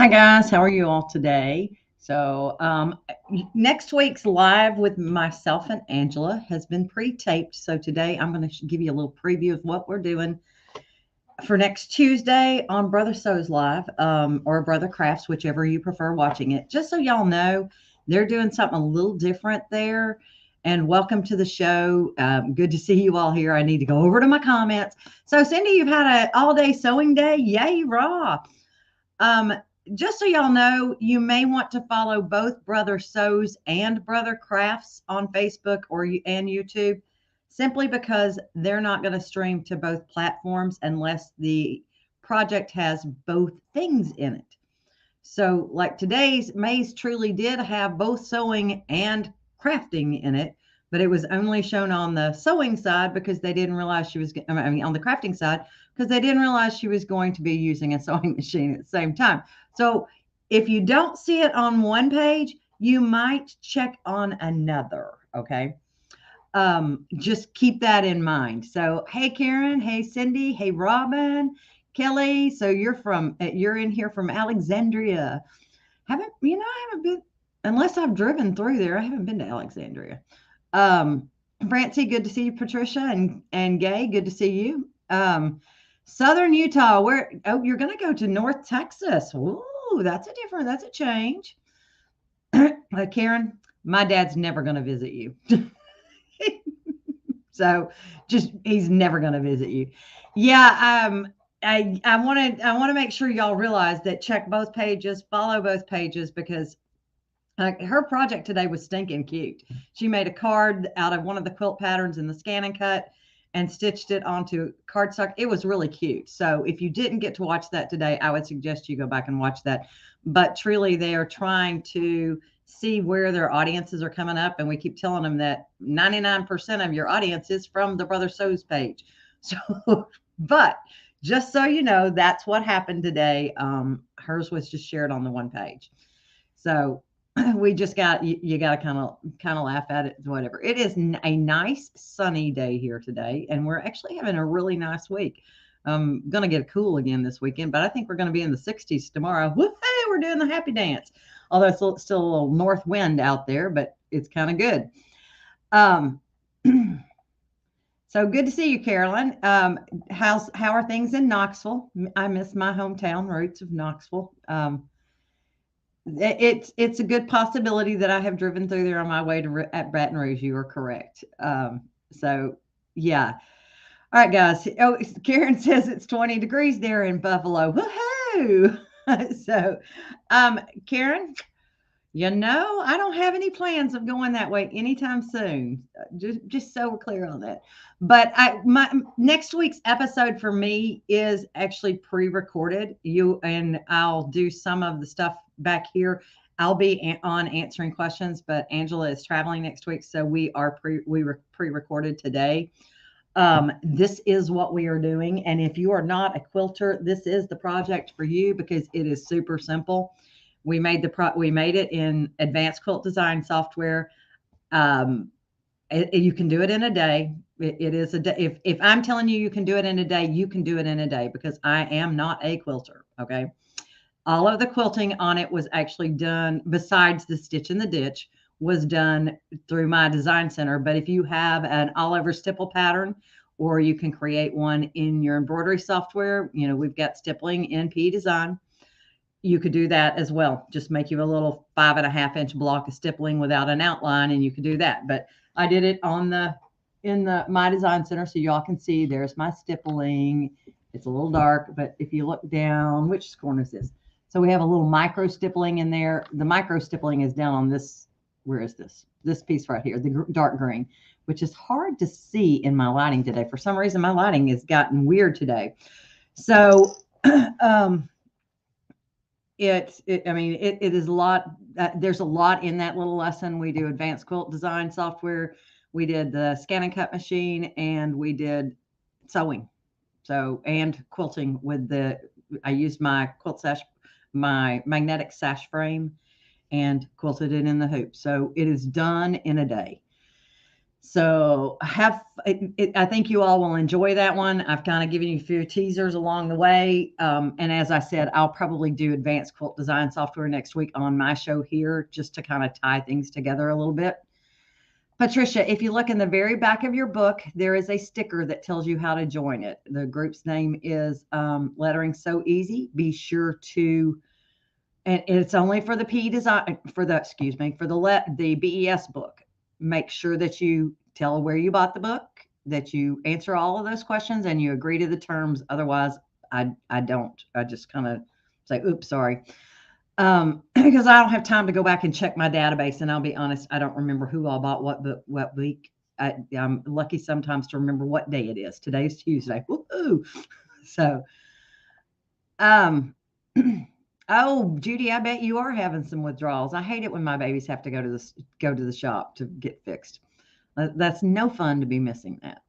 Hi guys, how are you all today? Next week's live with myself and Angela has been pre-taped. So today I'm going to give you a little preview of what we're doing for next Tuesday on Brother Sew's Live, or Brother Crafts, whichever you prefer watching it. Just so y'all know, they're doing something a little different there. And welcome to the show. Good to see you all here. I need to go over to my comments. So Cindy, you've had an all-day sewing day. Yay, raw. Um, just so y'all know, you may want to follow both Brother Sews and Brother Crafts on Facebook and YouTube, simply because they're not going to stream to both platforms unless the project has both things in it. So, like today's, Maze truly did have both sewing and crafting in it, but it was only shown on the sewing side because they didn't realize she was, I mean, on the crafting side, because they didn't realize she was going to be using a sewing machine at the same time. So, if you don't see it on one page, you might check on another. Okay. Just keep that in mind. So, hey, Karen, hey, Cindy, hey, Robin, Kelly. So you're in here from Alexandria. I haven't been, unless I've driven through there. I haven't been to Alexandria. Francie, good to see you. Patricia and Gay, good to see you. Southern Utah, you're going to go to North Texas. Ooh, that's a change. Karen, my dad's never going to visit you. So he's never going to visit you. Yeah. I want to make sure y'all realize that check both pages, follow both pages, because her project today was stinking cute. She made a card out of one of the quilt patterns in the Scan and Cut and stitched it onto cardstock. It was really cute. So if you didn't get to watch that today, I would suggest you go back and watch that. But truly, they are trying to see where their audiences are coming up. And we keep telling them that 99% of your audience is from the Brother Sews page. So, but just so you know, that's what happened today. Hers was just shared on the one page. So we just got, you got to kind of laugh at it, whatever. It is a nice sunny day here today, and we're actually having a really nice week. I'm going to get cool again this weekend, but I think we're going to be in the 60s tomorrow. Woo-hoo, we're doing the happy dance. Although it's still a little north wind out there, but it's kind of good. So good to see you, Carolyn. How are things in Knoxville? I miss my hometown roots of Knoxville. It's a good possibility that I have driven through there on my way to at Baton Rouge. You are correct. So yeah. All right, guys. Oh, Karen says it's 20 degrees there in Buffalo. Woohoo! So, Karen, I don't have any plans of going that way anytime soon. Just so we're clear on that. But my next week's episode for me is actually pre-recorded. I'll do some of the stuff back here. I'll be on answering questions, but Angela is traveling next week, so we were pre-recorded today. This is what we are doing, and if you are not a quilter, this is the project for you because it is super simple. We made it in advanced quilt design software. You can do it in a day. It is a day. If I'm telling you can do it in a day, you can do it in a day because I am not a quilter. Okay. All of the quilting on it was actually done, besides the stitch in the ditch, was done through my design center. But if you have an all over stipple pattern, or you can create one in your embroidery software, we've got stippling in P Design. You could do that as well. Just make you a little 5.5-inch block of stippling without an outline, and you could do that. But I did it in my design center, so y'all can see there's my stippling. It's a little dark, but if you look down, which corner is this? So we have a little micro stippling in there. The micro stippling is down on this. Where is this? This piece right here, the dark green, which is hard to see in my lighting today. For some reason, my lighting has gotten weird today. So, it is a lot. There's a lot in that little lesson. We do advanced quilt design software. We did the Scan and Cut machine, and we did sewing. So, and quilting I used my quilt sash, my magnetic sash frame, and quilted it in the hoop. So it is done in a day. So I think you all will enjoy that one. I've kind of given you a few teasers along the way. And as I said, I'll probably do advanced quilt design software next week on my show here, just to kind of tie things together a little bit. Patricia, if you look in the very back of your book, there is a sticker that tells you how to join it. The group's name is Lettering So Easy. Be sure to, and it's only for the PE design, for the BES book. Make sure that you tell where you bought the book, that you answer all of those questions, and you agree to the terms. Otherwise, I don't. I just kind of say, oops, sorry. Because I don't have time to go back and check my database, and I'll be honest, I don't remember who I bought what week. I'm lucky sometimes to remember what day it is. Today's Tuesday. Woohoo! So, oh, Judy, I bet you are having some withdrawals. I hate it when my babies have to go to the shop to get fixed. That's no fun to be missing that.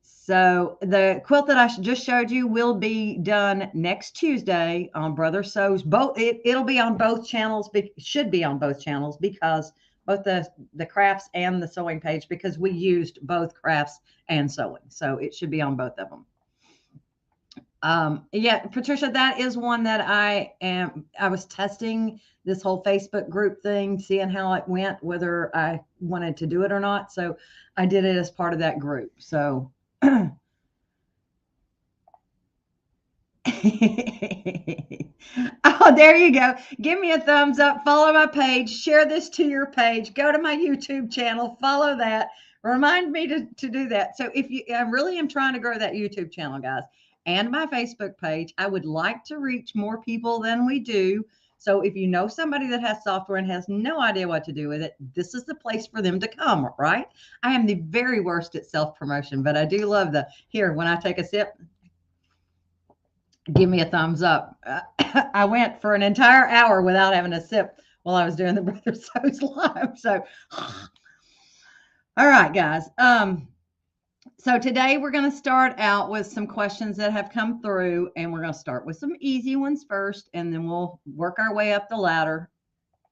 So the quilt that I just showed you will be done next Tuesday on Brother Sew's. It'll be on both channels. Should be on both channels, because both the crafts and the sewing page, because we used both crafts and sewing. So it should be on both of them. Yeah, Patricia, that is one that I was testing this whole Facebook group thing, seeing how it went, whether I wanted to do it or not. So I did it as part of that group. So oh, there you go. Give me a thumbs up, follow my page, share this to your page, go to my YouTube channel, follow that. Remind me to do that. So I really am trying to grow that YouTube channel, guys, and my Facebook page. I would like to reach more people than we do. So if you know somebody that has software and has no idea what to do with it, this is the place for them to come, right? I am the very worst at self-promotion, but I do love here, when I take a sip, give me a thumbs up. I went for an entire hour without having a sip while I was doing the Brother Sews live. So, all right, guys. So today we're going to start out with some questions that have come through, and we're going to start with some easy ones first, and then we'll work our way up the ladder.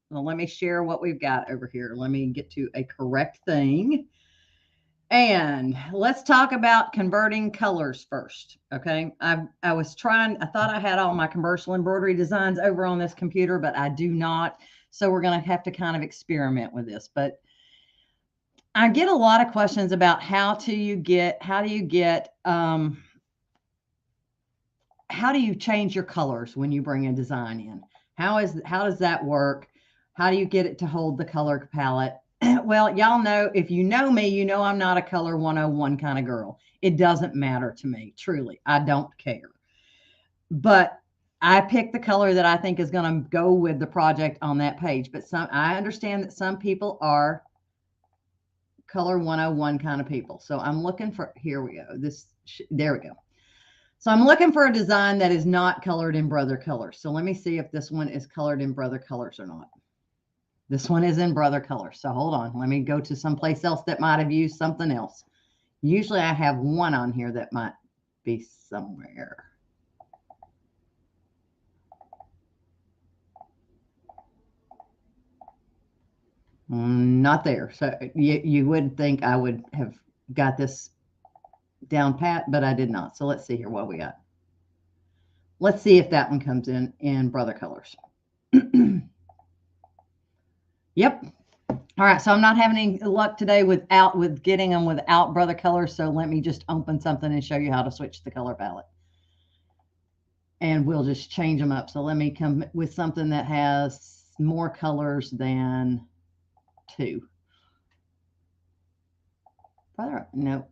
Well, let me share what we've got over here. Let me get to a correct thing. And let's talk about converting colors first. Okay. I thought I had all my commercial embroidery designs over on this computer, but I do not. So we're going to have to kind of experiment with this. But I get a lot of questions about how do you change your colors when you bring a design in? How does that work? How do you get it to hold the color palette? Well, y'all know, if you know me, you know I'm not a color 101 kind of girl. It doesn't matter to me, truly. I don't care. But I pick the color that I think is going to go with the project on that page. But I understand that some people are color 101 kind of people. So I'm looking for, here we go. There we go. So I'm looking for a design that is not colored in Brother colors. So let me see if this one is colored in Brother colors or not. This one is in Brother colors. So hold on. Let me go to someplace else that might have used something else. Usually I have one on here that might be somewhere. Not there. So you would think I would have got this down pat, but I did not. So let's see here what we got. Let's see if that one comes in Brother colors. Yep. All right. So I'm not having any luck today with getting them without Brother colors. So let me just open something and show you how to switch the color palette. And we'll just change them up. So let me come with something that has more colors than 2. Brother, no,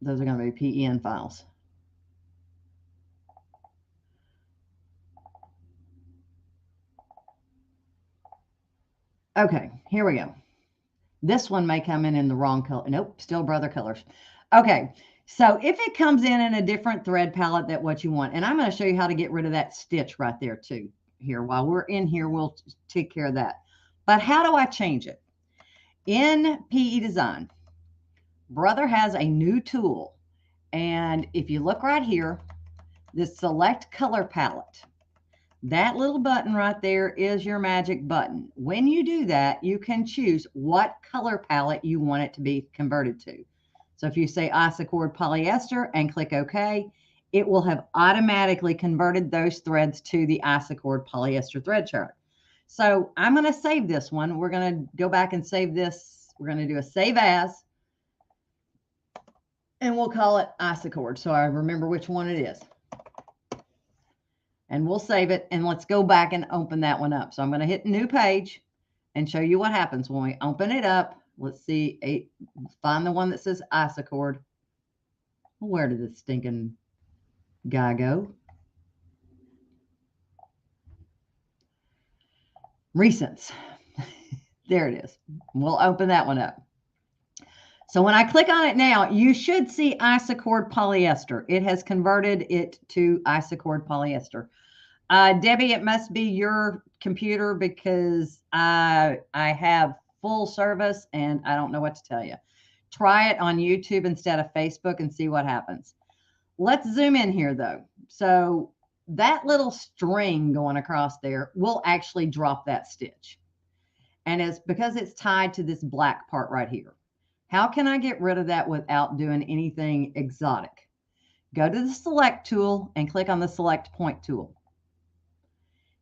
those are going to be PEN files. Okay, here we go. This one may come in the wrong color. Nope, still Brother colors. Okay, so if it comes in a different thread palette than what you want, and I'm going to show you how to get rid of that stitch right there too. Here, while we're in here, we'll take care of that. But how do I change it? In PE Design, Brother has a new tool. And if you look right here, this select color palette, That little button right there is your magic button. When you do that, you can choose what color palette you want it to be converted to. So if you say Isacord polyester and click OK, it will have automatically converted those threads to the Isacord polyester thread chart. So I'm going to save this one. We're going to go back and save this. We're going to do a save as, and we'll call it Isacord so I remember which one it is. And we'll save it, and let's go back and open that one up. So I'm going to hit new page and show you what happens when we open it up. Let's see, find the one that says Isacord. Where did this stinking guy go? Recents. There it is. We'll open that one up. So when I click on it now, you should see Isacord polyester. It has converted it to Isacord polyester. Debbie, it must be your computer because I have full service and I don't know what to tell you. Try it on YouTube instead of Facebook and see what happens. Let's zoom in here though. So that little string going across there will actually drop that stitch. And it's because it's tied to this black part right here. How can I get rid of that without doing anything exotic? Go to the select tool and click on the select point tool.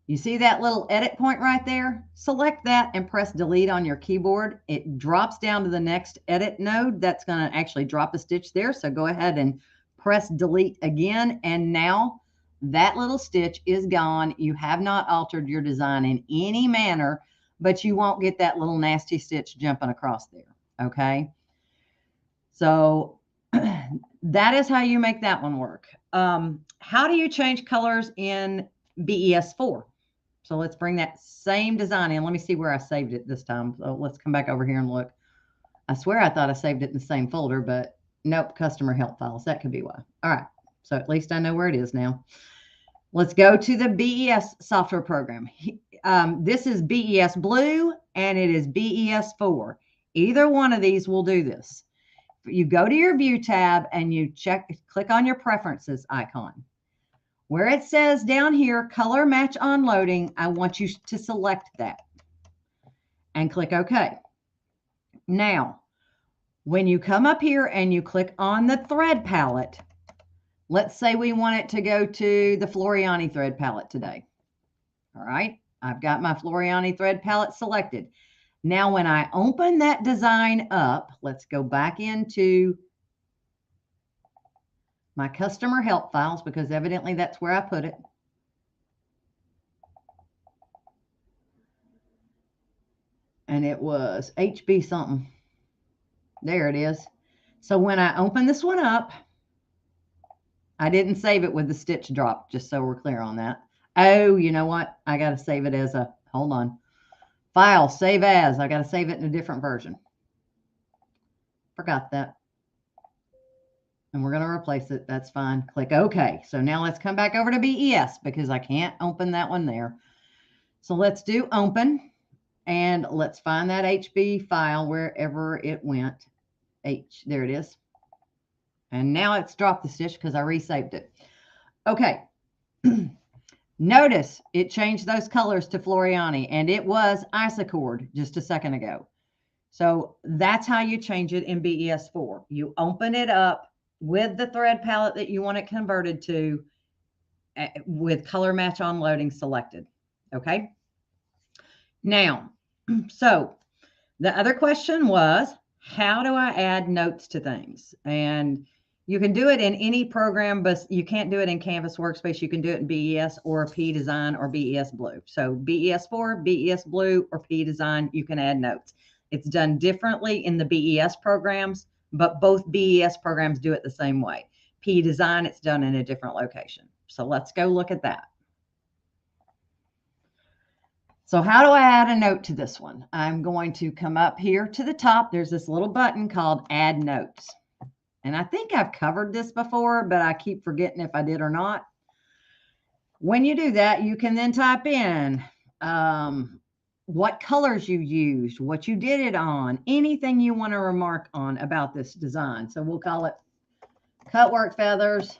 You see that little edit point right there? Select that and press delete on your keyboard. It drops down to the next edit node. That's going to actually drop a stitch there. So go ahead and press delete again. And now that little stitch is gone. You have not altered your design in any manner, but you won't get that little nasty stitch jumping across there. Okay. So that is how you make that one work. How do you change colors in BES4? So let's bring that same design in. Let me see where I saved it this time. So let's come back over here and look. I swear I thought I saved it in the same folder, but nope, customer help files. That could be why. All right. So at least I know where it is now. Let's go to the BES software program. This is BES Blue and it is BES4. Either one of these will do this. You go to your View tab and you click on your Preferences icon. Where it says down here, Color Match on Loading, I want you to select that and click OK. Now, when you come up here and you click on the thread palette, let's say we want it to go to the Floriani thread palette today. All right, I've got my Floriani thread palette selected. Now, when I open that design up, let's go back into my customer help files because evidently that's where I put it. And it was HB something. There it is. So when I open this one up, I didn't save it with the stitch drop, just so we're clear on that. Oh, you know what? I got to save it as a, hold on. File, save as. I got to save it in a different version. Forgot that. And we're going to replace it. That's fine. Click OK. So now let's come back over to BES because I can't open that one there. So let's do open and let's find that HB file wherever it went. There it is. And now it's dropped the stitch because I resaved it. Okay. Notice it changed those colors to Floriani and it was Isacord just a second ago. So that's how you change it in BES4. You open it up with the thread palette that you want it converted to with color match on loading selected. Okay. Now, so the other question was, how do I add notes to things? And you can do it in any program, but you can't do it in Canvas Workspace. You can do it in BES or P Design or BES Blue. So BES4, BES Blue, or P Design, you can add notes. It's done differently in the BES programs, but both BES programs do it the same way. P Design, it's done in a different location. So let's go look at that. So how do I add a note to this one? I'm going to come up here to the top. There's this little button called Add Notes. And I think I've covered this before, but I keep forgetting if I did or not. When you do that, you can then type in what colors you used, what you did it on, anything you want to remark on about this design. So we'll call it Cutwork Feathers.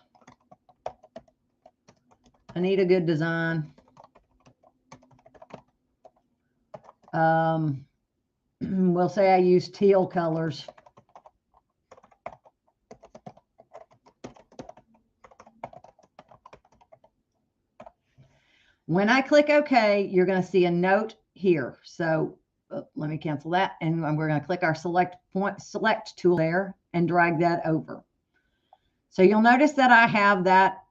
I need a good design. We'll say I use teal colors. When I click OK, you're going to see a note here. So let me cancel that. And we're going to click our select tool there and drag that over. So you'll notice that I have that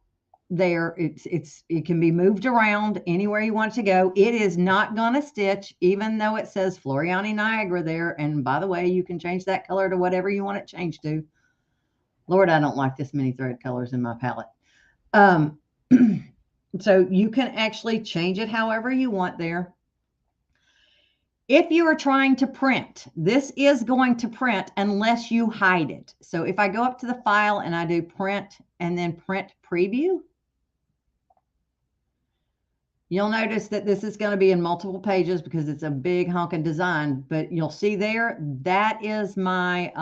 there. It can be moved around anywhere you want it to go. It is not going to stitch, even though it says Floriani Niagara there. And by the way, you can change that color to whatever you want it changed to. Lord, I don't like this many thread colors in my palette. So you can actually change it however you want there. If you are trying to print, this is going to print unless you hide it. So if I go up to the file and I do print and then print preview, you'll notice that this is going to be in multiple pages because it's a big honking design, but you'll see there, that is my,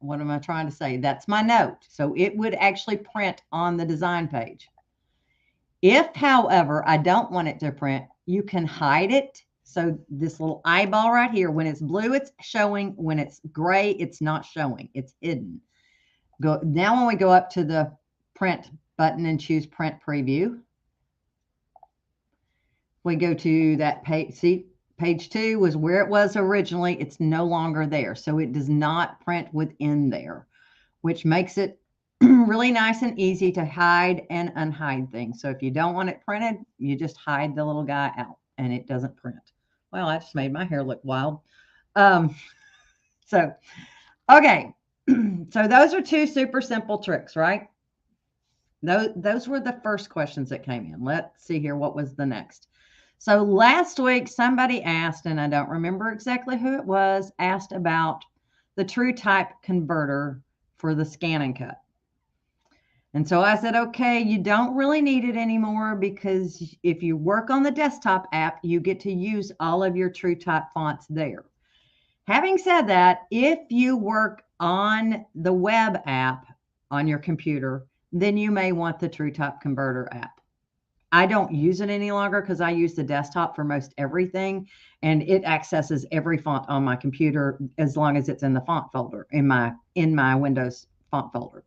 what am I trying to say? That's my note. So it would actually print on the design page. If, however, I don't want it to print, you can hide it. So this little eyeball right here, when it's blue, it's showing. When it's gray, it's not showing. It's hidden. Now when we go up to the print button and choose print preview, we go to that page. See, page 2 was where it was originally. It's no longer there. So it does not print within there, which makes it really nice and easy to hide and unhide things. So if you don't want it printed, you just hide the little guy out and it doesn't print. Well, I just made my hair look wild. So, okay. So those are 2 super simple tricks, right? Those were the first questions that came in. Let's see here. What was the next? So last week, somebody asked, and I don't remember exactly who it was, asked about the TrueType Converter for the scan and cut. And so I said, okay, you don't really need it anymore because if you work on the desktop app, you get to use all of your TrueType fonts there. Having said that, if you work on the web app on your computer, then you may want the TrueType Converter app. I don't use it any longer because I use the desktop for most everything, and it accesses every font on my computer as long as it's in the font folder, in my Windows font folder.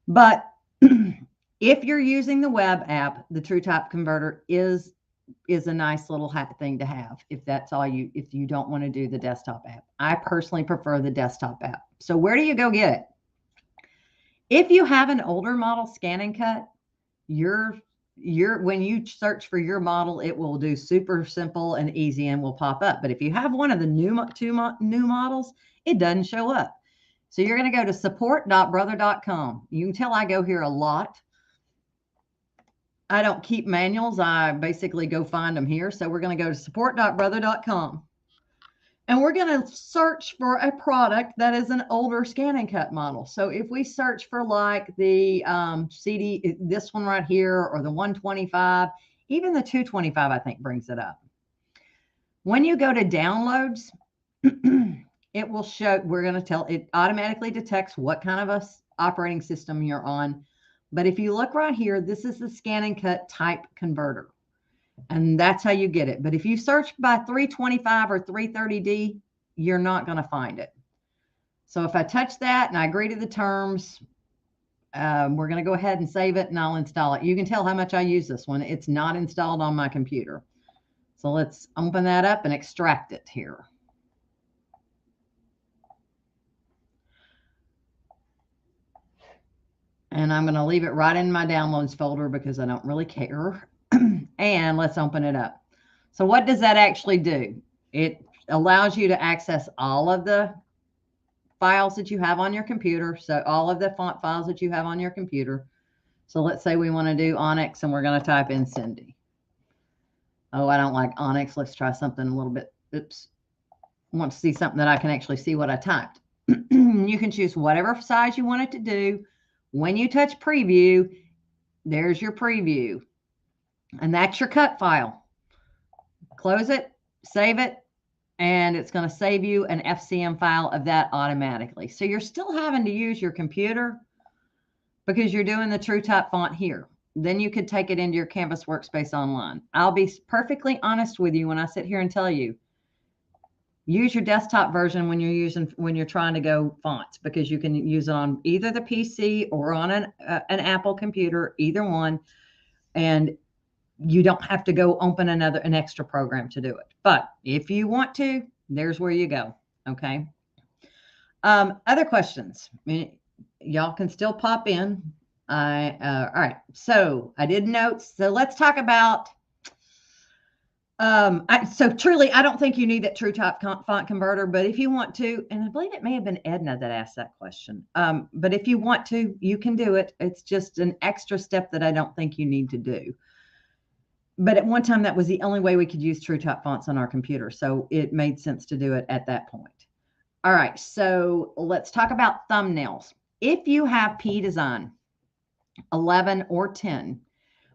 But if you're using the web app, the TrueType Converter is a nice little thing to have if that's all if you don't want to do the desktop app. I personally prefer the desktop app. So where do you go get it? If you have an older model scan and cut, when you search for your model, it will do super simple and easy and will pop up. But if you have one of the new models, it doesn't show up. So you're going to go to support.brother.com. You can tell I go here a lot. I don't keep manuals. I basically go find them here. So we're going to go to support.brother.com. And we're going to search for a product that is an older scan and cut model. So if we search for like the CD, this one right here, or the 125, even the 225, I think brings it up. When you go to downloads, it will show, we're going to tell it automatically detects what kind of a operating system you're on. But if you look right here, this is the scan and cut type converter. And that's how you get it. But if you search by 325 or 330D, you're not going to find it. So if I touch that and I agree to the terms, we're going to go ahead and save it and I'll install it. You can tell how much I use this one. It's not installed on my computer. So let's open that up and extract it here. And I'm going to leave it right in my downloads folder because I don't really care. And let's open it up. So what does that actually do? It allows you to access all of the files that you have on your computer. So all of the font files that you have on your computer. So let's say we want to do Onyx and we're going to type in Cindy. Oh, I don't like Onyx. Let's try something a little bit. Oops. I want to see something that I can actually see what I typed. You can choose whatever size you want it to do. When you touch preview, there's your preview. And that's your cut file. Close it, save it, and it's going to save you an FCM file of that automatically. So you're still having to use your computer because you're doing the TrueType font here. then you could take it into your Canvas workspace online. I'll be perfectly honest with you when I sit here and tell you, use your desktop version when you're trying to go fonts, because you can use it on either the PC or on an Apple computer, either one, and you don't have to go open an extra program to do it. But if you want to, there's where you go. Okay. Other questions? I mean, y'all can still pop in. All right. So I did notes. So let's talk about. So truly, I don't think you need that TrueType font converter, but if you want to, and I believe it may have been Edna that asked that question. But if you want to, you can do it. It's just an extra step that I don't think you need to do. But at one time, that was the only way we could use TrueType fonts on our computer. So it made sense to do it at that point. All right, so let's talk about thumbnails. If you have P Design 11 or 10,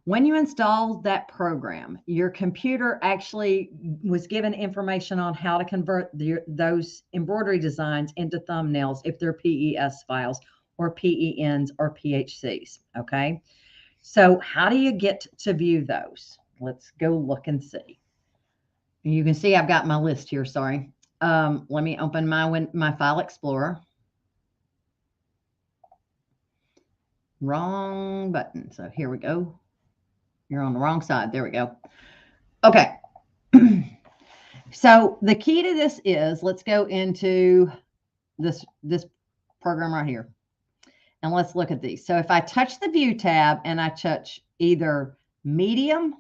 when you install that program, your computer actually was given information on how to convert those embroidery designs into thumbnails if they're PES files or PENs or PHCs, okay? So how do you get to view those? Let's go look and see. You can see I've got my list here, sorry. Let me open my File Explorer. Wrong button. So here we go. You're on the wrong side. There we go. Okay. So the key to this is, let's go into this program right here. And let's look at these. So if I touch the View tab and I touch either medium,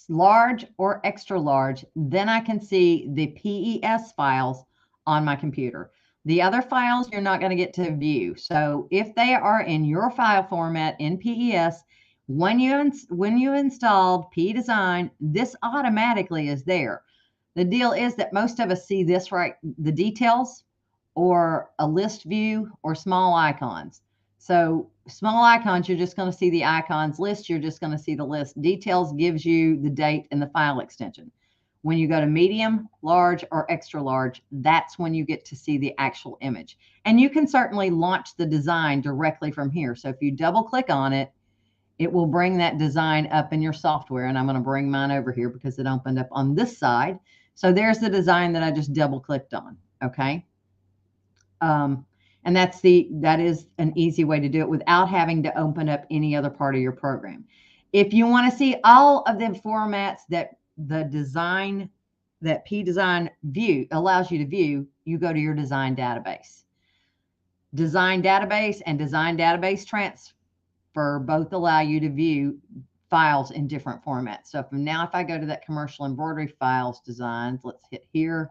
large, or extra large, then I can see the PES files on my computer. The other files you're not going to get to view. So if they are in your file format in PES, when you installed P Design, this automatically is there. The deal is that most of us see this, right? The details or a list view or small icons. So small icons, you're just going to see the icons. List, you're just going to see the list. Details gives you the date and the file extension. When you go to medium, large, or extra large, that's when you get to see the actual image. And you can certainly launch the design directly from here. So if you double click on it, it will bring that design up in your software. And I'm going to bring mine over here because it opened up on this side. So there's the design that I just double clicked on. Okay. And that is an easy way to do it without having to open up any other part of your program. If you want to see all of the formats that the design, that P Design view allows you to view, you go to your design database. Design database and design database transfer both allow you to view files in different formats. So if I go to that commercial embroidery files designs, let's hit here.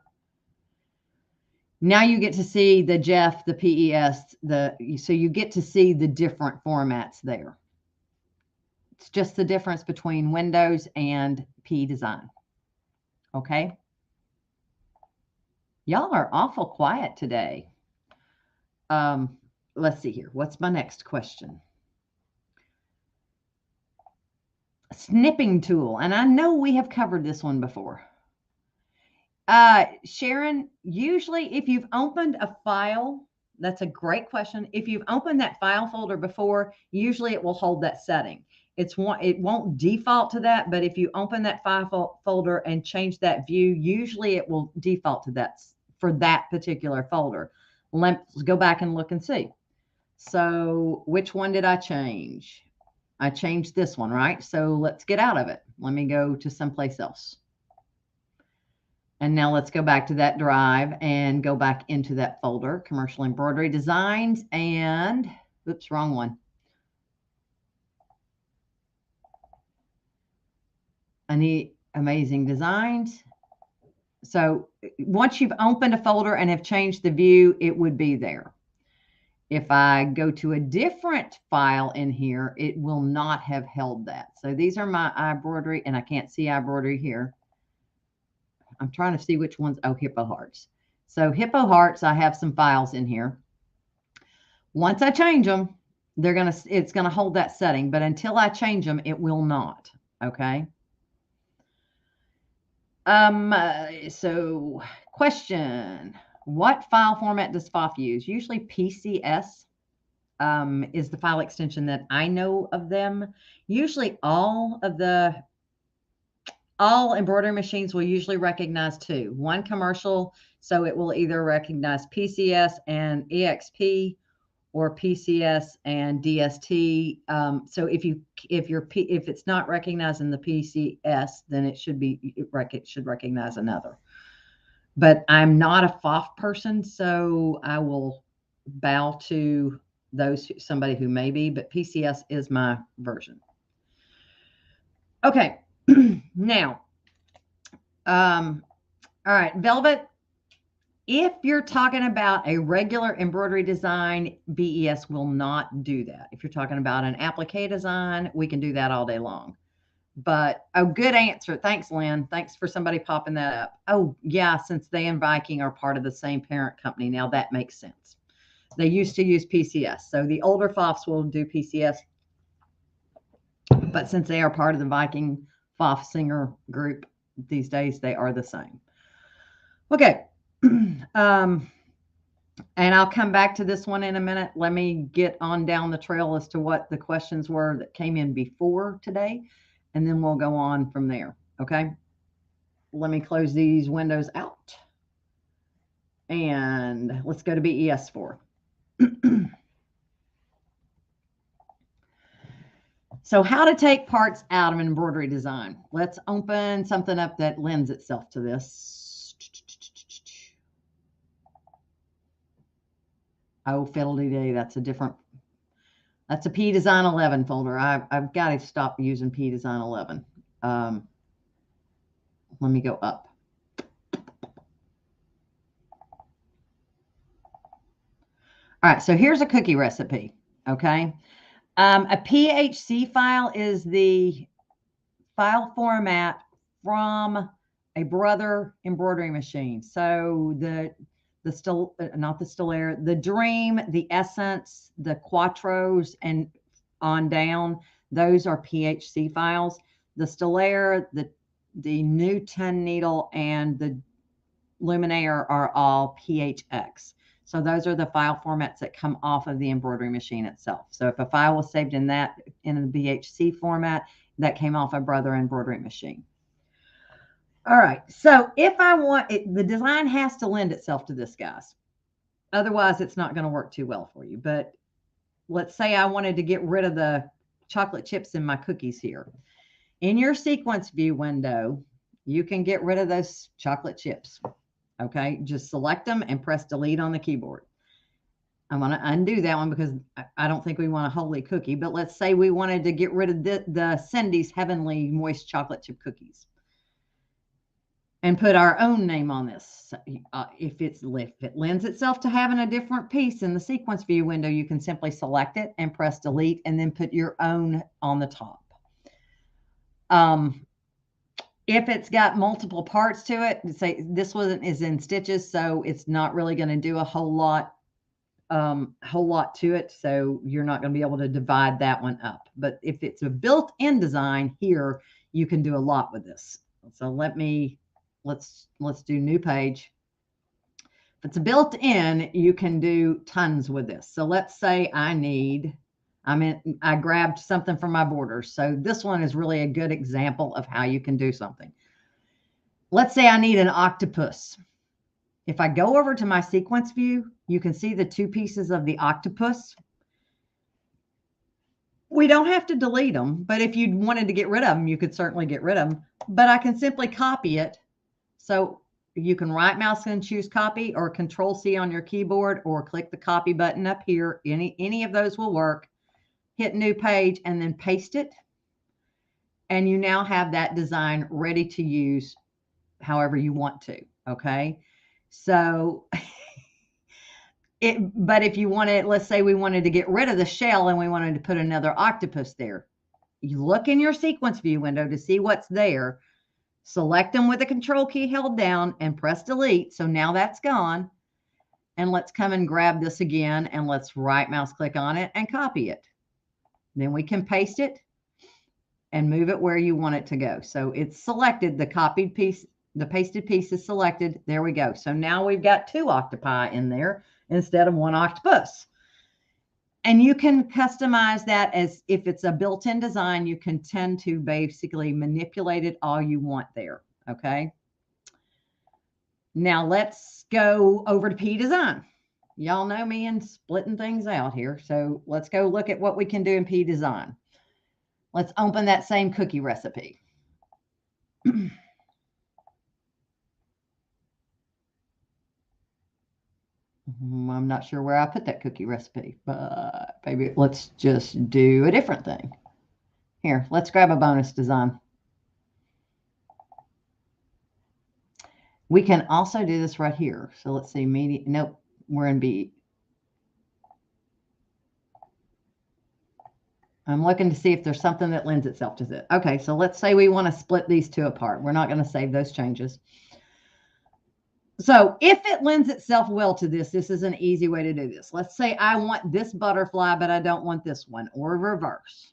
Now you get to see the Jeff, the PES, so you get to see the different formats there. It's just the difference between Windows and P Design. Okay. Y'all are awful quiet today. Let's see here. What's my next question? Snipping Tool. And I know we have covered this one before. Sharon, usually if you've opened a file, that's a great question. If you've opened that file folder before, usually it will hold that setting. It won't default to that, but if you open that file folder and change that view, usually it will default to that for that particular folder. Let's go back and look and see. So which one did I change? I changed this one, right? So let's get out of it. Let me go to someplace else. And now let's go back to that drive and go back into that folder, Commercial Embroidery Designs, and, oops, wrong one. Any amazing designs. So once you've opened a folder and have changed the view, it would be there. If I go to a different file in here, it will not have held that. So these are my iBroidery, and I can't see iBroidery here. I'm trying to see which ones. Oh, Hippo Hearts. So Hippo Hearts, I have some files in here. Once I change them, it's gonna hold that setting, but until I change them, it will not. Okay. So question, what file format does FOF use? Usually PCS. is the file extension that I know of them. Usually all embroidery machines will usually recognize two. One commercial, so it will either recognize PCS and EXP or PCS and DST. So if it's not recognizing the PCS, then it should recognize another. But I'm not a FOF person, so I will bow to somebody who may be, but PCS is my version. Okay, now, all right, Velvet. If you're talking about a regular embroidery design, BES will not do that. If you're talking about an applique design, we can do that all day long. But a good answer. Thanks, Lynn. Thanks for somebody popping that up. Oh, yeah, since they and Viking are part of the same parent company, now that makes sense. They used to use PCS. So the older FOFs will do PCS. But since they are part of the Viking FOF Singer group these days, they are the same. Okay. And I'll come back to this one in a minute. Let me get on down the trail as to what the questions were that came in before today, and then we'll go on from there. Okay. Let me close these windows out, and let's go to BES4. So how to take parts out of an embroidery design. Let's open something up that lends itself to this. Oh, fiddly-dee, that's a P Design 11 folder. I've got to stop using P Design 11. Let me go up. All right, so here's a cookie recipe, okay? A PHC file is the file format from a Brother embroidery machine. So the Dream, the Essence, the Quattros, and on down, those are PHC files. The Stellaire, the new Ton Needle, and the Luminaire are all PHX. So those are the file formats that come off of the embroidery machine itself. So if a file was saved in the BHC format, that came off a Brother embroidery machine. All right, so if I want it, the design has to lend itself to this, guys. Otherwise, it's not going to work too well for you. But let's say I wanted to get rid of the chocolate chips in my cookies here. In your sequence view window, you can get rid of those chocolate chips. Okay, just select them and press delete on the keyboard. I'm going to undo that one because I don't think we want a holy cookie. But let's say we wanted to get rid of the Cindy's Heavenly Moist Chocolate Chip Cookies and put our own name on this. If it lends itself to having a different piece in the sequence view window, you can simply select it and press delete and then put your own on the top. If it's got multiple parts to it, say this one is in stitches, so it's not really going to do a whole lot to it. So you're not going to be able to divide that one up. But if it's a built-in design here, you can do a lot with this. So let's do new page. If it's a built-in, you can do tons with this. So let's say I grabbed something from my borders. So this one is really a good example of how you can do something. Let's say I need an octopus. If I go over to my sequence view, you can see the two pieces of the octopus. We don't have to delete them, but if you wanted to get rid of them, you could certainly get rid of them. But I can simply copy it. So you can right mouse and choose copy, or Control C on your keyboard, or click the copy button up here. Any of those will work. Hit new page and then paste it. And you now have that design ready to use however you want to. Okay. So, but if you wanted, let's say we wanted to get rid of the shell and we wanted to put another octopus there, you look in your sequence view window to see what's there, select them with the Control key held down and press delete. So now that's gone. And let's come and grab this again and let's right mouse click on it and copy it. Then we can paste it and move it where you want it to go. So it's selected, the copied piece, the pasted piece is selected. There we go. So now we've got two octopi in there instead of one octopus. And you can customize that as if it's a built-in design, you can tend to basically manipulate it all you want there. Okay. Now let's go over to P Design. Y'all know me and splitting things out here. So let's go look at what we can do in P Design. Let's open that same cookie recipe. I'm not sure where I put that cookie recipe, but maybe let's just do a different thing. Here, let's grab a bonus design. We can also do this right here. So let's see, media. Nope, we're in B. I'm looking to see if there's something that lends itself to it. Okay, so let's say we want to split these two apart. We're not going to save those changes. So if it lends itself well to this, this is an easy way to do this. Let's say I want this butterfly, but I don't want this one, or reverse.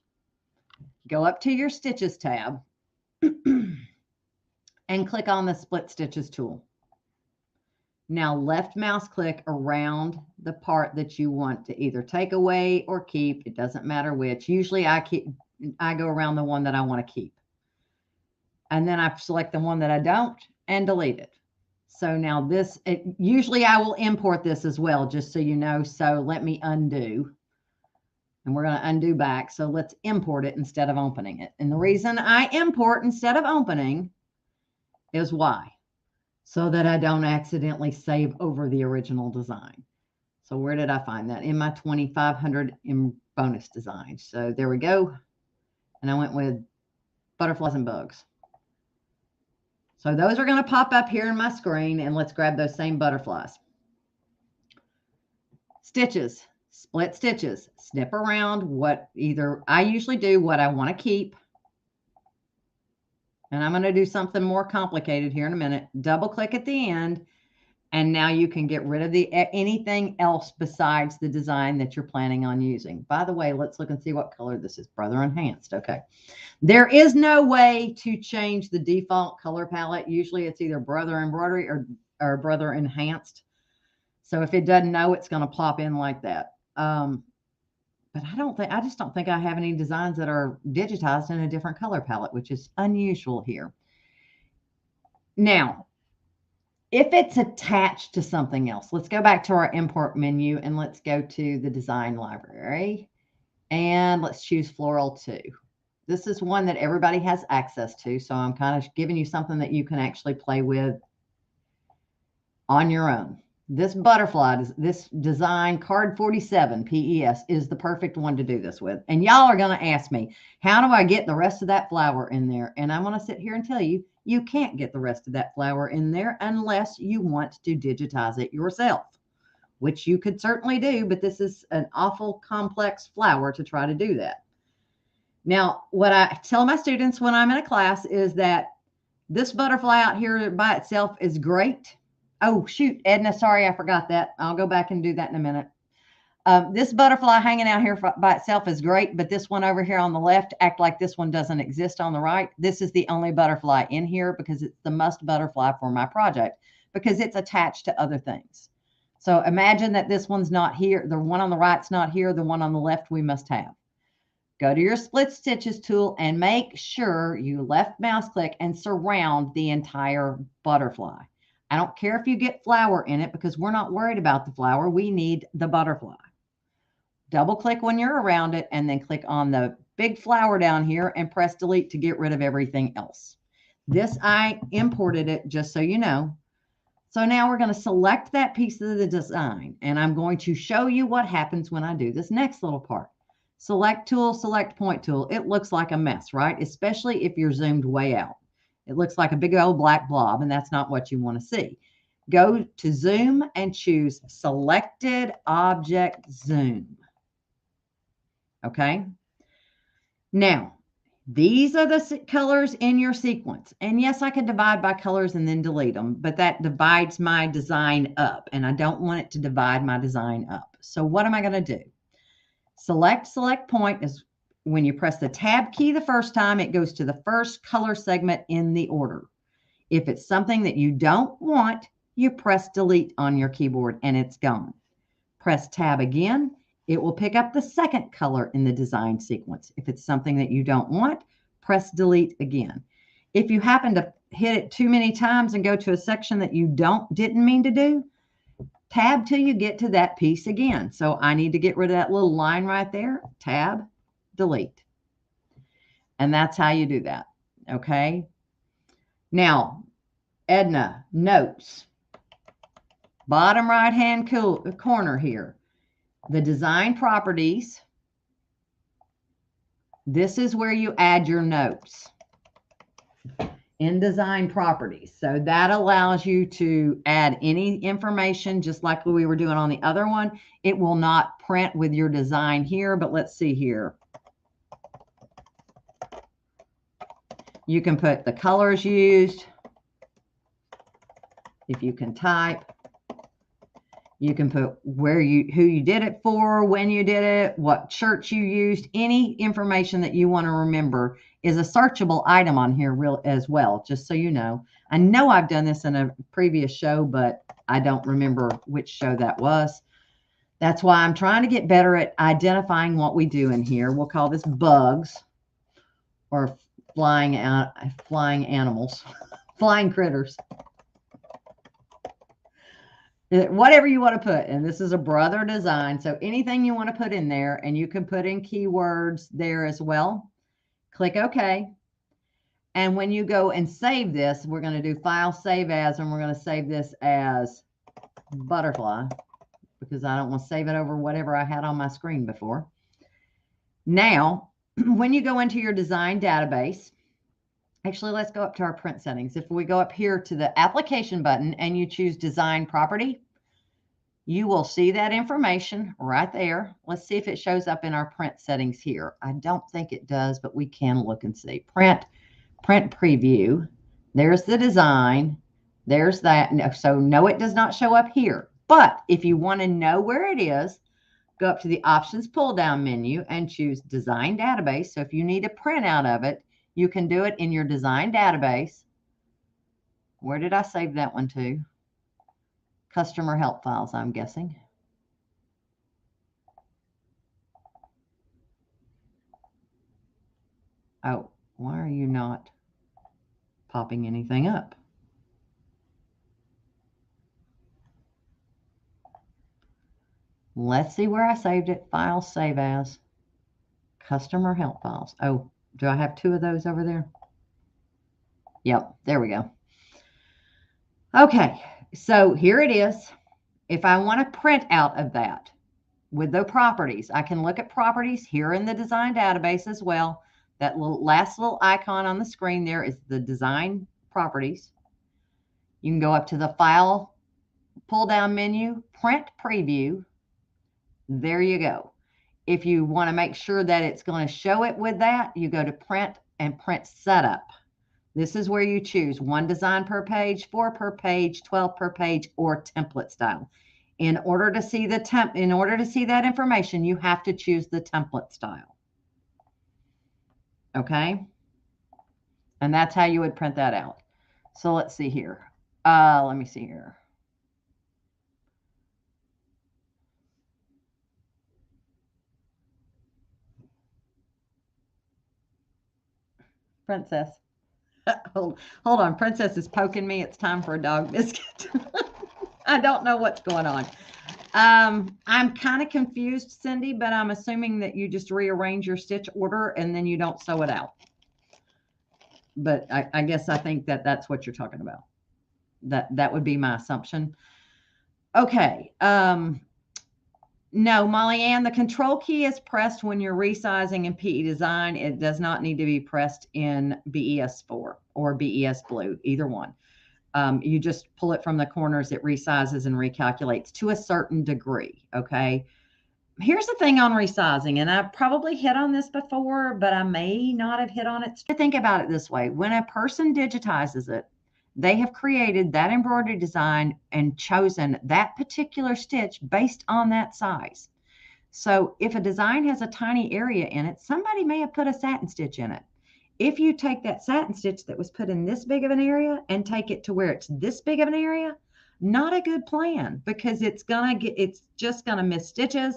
Go up to your Stitches tab and click on the Split Stitches tool. Now left mouse click around the part that you want to either take away or keep. It doesn't matter which. Usually I go around the one that I want to keep. And then I select the one that I don't and delete it. So now usually I will import this as well, just so you know. So let me undo. And we're going to undo back. So let's import it instead of opening it. And the reason I import instead of opening is why? So that I don't accidentally save over the original design. So where did I find that? In my 2500 in bonus design. So there we go. And I went with butterflies and bugs. So those are going to pop up here in my screen, and let's grab those same butterflies. Stitches, split stitches, snip around I usually do what I want to keep. And I'm going to do something more complicated here in a minute. Double click at the end. And now you can get rid of anything else besides the design that you're planning on using. By the way, let's look and see what color this is. Brother Enhanced. Okay. There is no way to change the default color palette. Usually it's either Brother Embroidery or Brother Enhanced. So if it doesn't know, it's going to plop in like that. But I just don't think I have any designs that are digitized in a different color palette, which is unusual here. Now, if it's attached to something else, let's go back to our import menu and let's go to the design library and let's choose Floral 2. This is one that everybody has access to. So I'm kind of giving you something that you can actually play with on your own. This butterfly, this design card 47 PES is the perfect one to do this with. And y'all are going to ask me, how do I get the rest of that flower in there? And I'm going to sit here and tell you, you can't get the rest of that flower in there unless you want to digitize it yourself, which you could certainly do, but this is an awful complex flower to try to do that. Now, what I tell my students when I'm in a class is that this butterfly out here by itself is great. Oh, shoot, Edna, sorry, I forgot that. I'll go back and do that in a minute. This butterfly hanging out here by itself is great, but this one over here on the left, act like this one doesn't exist on the right. This is the only butterfly in here because it's the must butterfly for my project because it's attached to other things. So imagine that this one's not here. The one on the right's not here. The one on the left we must have. Go to your Split Stitches tool and make sure you left mouse click and surround the entire butterfly. I don't care if you get flower in it because we're not worried about the flower. We need the butterfly. Double click when you're around it and then click on the big flower down here and press delete to get rid of everything else. This, I imported it just so you know. So now we're going to select that piece of the design and I'm going to show you what happens when I do this next little part. Select tool, select point tool. It looks like a mess, right? Especially if you're zoomed way out. It looks like a big old black blob, and that's not what you want to see. Go to Zoom and choose Selected Object Zoom. Okay. Now, these are the colors in your sequence. And yes, I could divide by colors and then delete them, but that divides my design up, and I don't want it to divide my design up. So what am I going to do? Select point is when you press the tab key the first time, it goes to the first color segment in the order. If it's something that you don't want, you press delete on your keyboard and it's gone. Press tab again It will pick up the second color in the design sequence. If it's something that you don't want, press delete again. If you happen to hit it too many times and go to a section that you didn't mean to do, tab till you get to that piece again. So I need to get rid of that little line right there. Tab, delete. And that's how you do that. Okay. Now, Edna, notes. Bottom right-hand corner here. The design properties. This is where you add your notes in design properties. So that allows you to add any information, just like we were doing on the other one. It will not print with your design here, but let's see here. You can put the colors used. If you can type, you can put who you did it for, when you did it, what shirts you used. Any information that you want to remember is a searchable item on here as well, just so you know. I know I've done this in a previous show, but I don't remember which show that was. That's why I'm trying to get better at identifying what we do in here. We'll call this bugs or flying animals, flying critters. Whatever you want to put. And this is a brother design. So anything you want to put in there, and you can put in keywords there as well. Click OK. And when you go and save this, we're going to do File, Save As, and we're going to save this as butterfly because I don't want to save it over whatever I had on my screen before. Now, when you go into your design database, actually, let's go up to our print settings. If we go up here to the application button and you choose design property, you will see that information right there. Let's see if it shows up in our print settings here. I don't think it does, but we can look and see. Print preview. There's the design. There's that. So no, it does not show up here. But if you want to know where it is, go up to the options pull down menu and choose design database. So if you need a printout of it, you can do it in your design database. Where did I save that one to? Customer help files, I'm guessing. Oh, why are you not popping anything up? Let's see where I saved it. File, save as, customer help files. Oh, do I have two of those over there? Yep, there we go. Okay, so here it is. If I want to print out of that with the properties, I can look at properties here in the design database as well. That last little icon on the screen there is the design properties. You can go up to the file pull down menu, print preview. There you go. If you want to make sure that it's going to show it with that, you go to print and print setup. This is where you choose 1 design per page, 4 per page, 12 per page, or template style. In order to see that information, you have to choose the template style. Okay? And that's how you would print that out. So let's see here. Let me see here. Princess. Hold on. Princess is poking me. It's time for a dog biscuit. I don't know what's going on. I'm kind of confused, Cindy, but I'm assuming that you just rearrange your stitch order and then you don't sew it out. But I guess I think that that's what you're talking about. That would be my assumption. Okay. No, Molly Ann, the control key is pressed when you're resizing in PE Design. It does not need to be pressed in BES4 or BES Blue, either one. You just pull it from the corners. It resizes and recalculates to a certain degree, okay? Here's the thing on resizing, and I've probably hit on this before, but I may not have hit on it. Think about it this way. When a person digitizes it, they have created that embroidery design and chosen that particular stitch based on that size. So if a design has a tiny area in it, somebody may have put a satin stitch in it. If you take that satin stitch that was put in this big of an area and take it to where it's this big of an area, not a good plan, because it's just gonna miss stitches.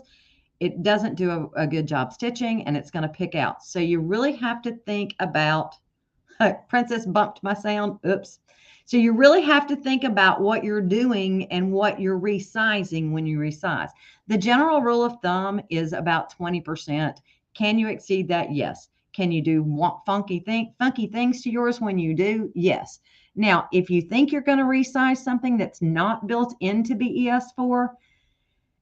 it doesn't do a good job stitching, and it's going to pick out. So you really have to think about, Princess bumped my sound. Oops. So you really have to think about what you're doing and what you're resizing when you resize. The general rule of thumb is about 20%. Can you exceed that? Yes. Can you do funky things to yours when you do? Yes. Now, if you think you're going to resize something that's not built into BES4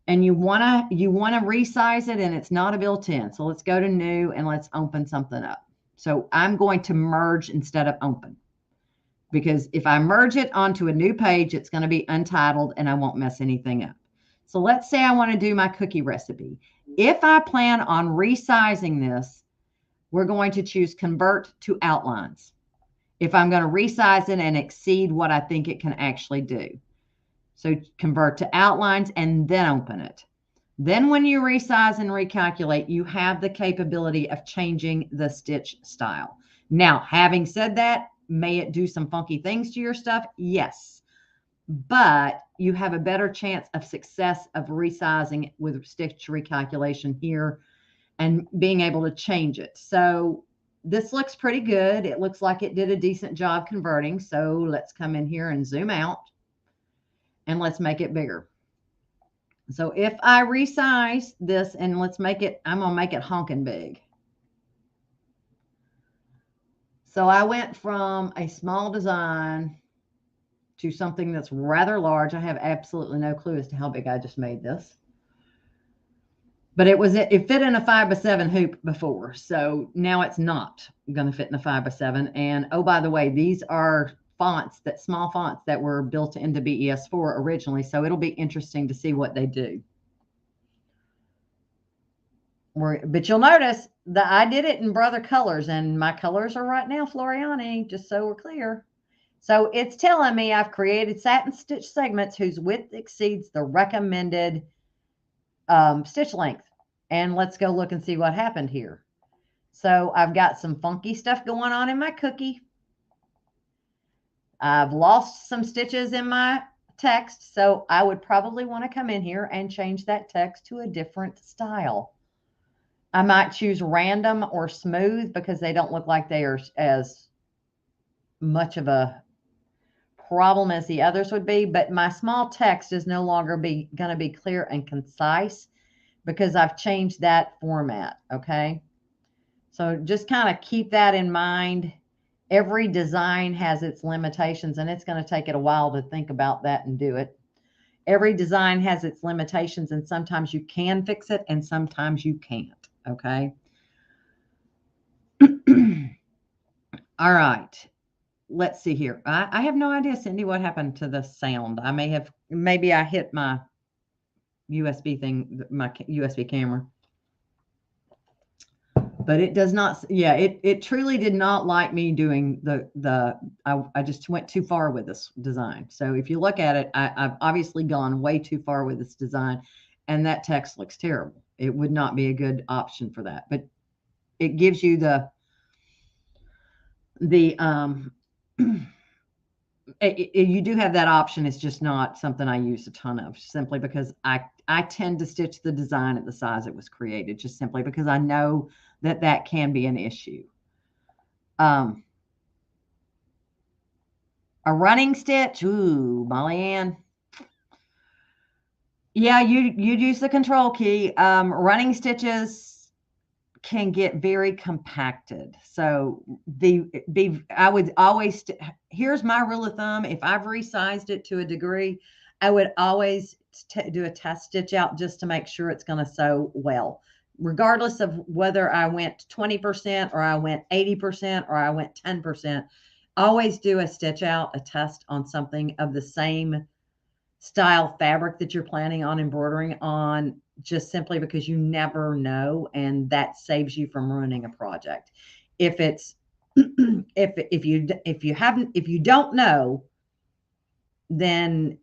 and you want to resize it and it's not a built-in, so let's go to new and let's open something up. So I'm going to merge instead of open, because if I merge it onto a new page, it's going to be untitled and I won't mess anything up. So let's say I want to do my cookie recipe. If I plan on resizing this, we're going to choose convert to outlines. If I'm going to resize it and exceed what I think it can actually do. So convert to outlines and then open it. Then when you resize and recalculate, you have the capability of changing the stitch style. Now, having said that, may it do some funky things to your stuff? Yes. But you have a better chance of success of resizing with stitch recalculation here and being able to change it. So this looks pretty good. It looks like it did a decent job converting. So let's come in here and zoom out and let's make it bigger. So if I resize this and let's make it, I'm going to make it honking big. So I went from a small design to something that's rather large. I have absolutely no clue as to how big I just made this. But it fit in a 5x7 hoop before. So now it's not going to fit in a 5x7. And oh, by the way, these are small fonts that were built into BES4 originally. So it'll be interesting to see what they do. But you'll notice that I did it in brother colors, and my colors are right now Floriani, just so we're clear. So it's telling me I've created satin stitch segments whose width exceeds the recommended stitch length. And let's go look and see what happened here. So I've got some funky stuff going on in my cookie. I've lost some stitches in my text, so I would probably want to come in here and change that text to a different style. I might choose random or smooth because they don't look like they are as much of a problem as the others would be, but my small text is no longer going to be clear and concise because I've changed that format, okay? So just kind of keep that in mind. Every design has its limitations, and it's going to take it a while to think about that and do it. Every design has its limitations, and sometimes you can fix it and sometimes you can't, okay? All right. Let's see here. I have no idea, Cindy, what happened to the sound. Maybe I hit my USB thing, my USB camera. But it does not, yeah, it truly did not like me doing I just went too far with this design. So if you look at it, I've obviously gone way too far with this design, and that text looks terrible. It would not be a good option for that. But it gives you you do have that option. It's just not something I use a ton of, simply because I tend to stitch the design at the size it was created, just simply because I know that can be an issue. A running stitch, ooh, Molly Ann. Yeah, you'd use the control key. Running stitches can get very compacted. So I would always, here's my rule of thumb. If I've resized it to a degree, I would always do a test stitch out just to make sure it's going to sew well, regardless of whether I went 20% or I went 80% or I went 10%. Always do a stitch out, a test on something of the same style fabric that you're planning on embroidering on, just simply because you never know, and that saves you from ruining a project. If it's if you don't know, then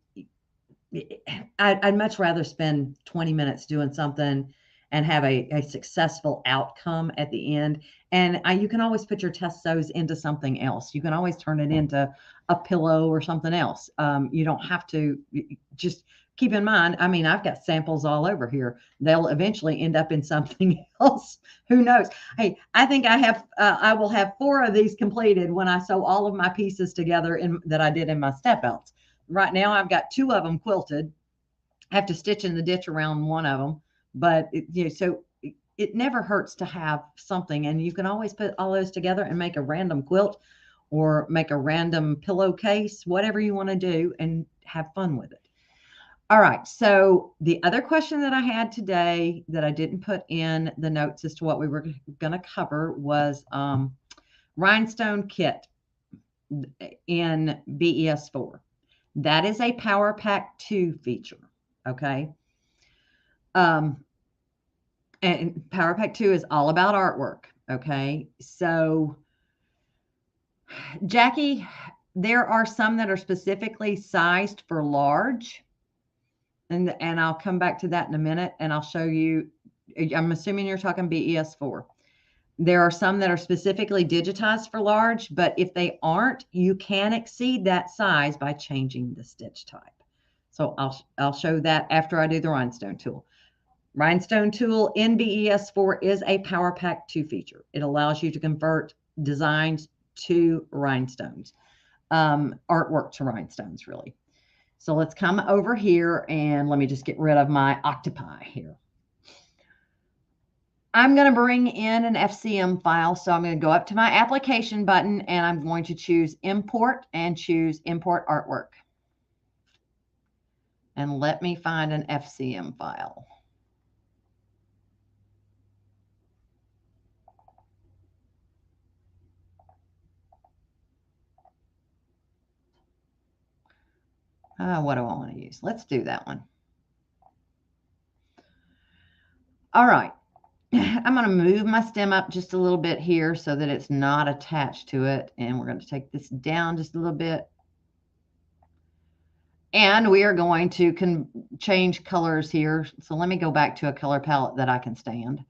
I'd much rather spend 20 minutes doing something and have a successful outcome at the end. And you can always put your test sews into something else. You can always turn it into a pillow or something else. You don't have to. Just keep in mind, I mean, I've got samples all over here. They'll eventually end up in something else. Who knows? Hey, I think I will have 4 of these completed when I sew all of my pieces together that I did in my step outs. Right now, I've got 2 of them quilted. I have to stitch in the ditch around one of them, but so it never hurts to have something, and you can always put all those together and make a random quilt or make a random pillowcase, whatever you want to do, and have fun with it. All right, so the other question that I had today that I didn't put in the notes as to what we were going to cover was Rhinestone Kit in BES4. That is a Power Pack 2 feature, okay? And Power Pack 2 is all about artwork, okay? So, Jackie, there are some that are specifically sized for large, and I'll come back to that in a minute, and I'll show you. I'm assuming you're talking BES4. There are some that are specifically digitized for large, but if they aren't, you can exceed that size by changing the stitch type. So I'll show that after I do the Rhinestone Tool. Rhinestone Tool in BES4 is a Power Pack 2 feature. It allows you to convert designs to rhinestones, artwork to rhinestones, really. So let's come over here and let me just get rid of my octopi here. I'm going to bring in an FCM file. So I'm going to go up to my application button and I'm going to choose import and choose import artwork. And let me find an FCM file. What do I want to use? Let's do that one. All right. I'm going to move my stem up just a little bit here so that it's not attached to it. And we're going to take this down just a little bit. And we are going to change colors here. So let me go back to a color palette that I can stand.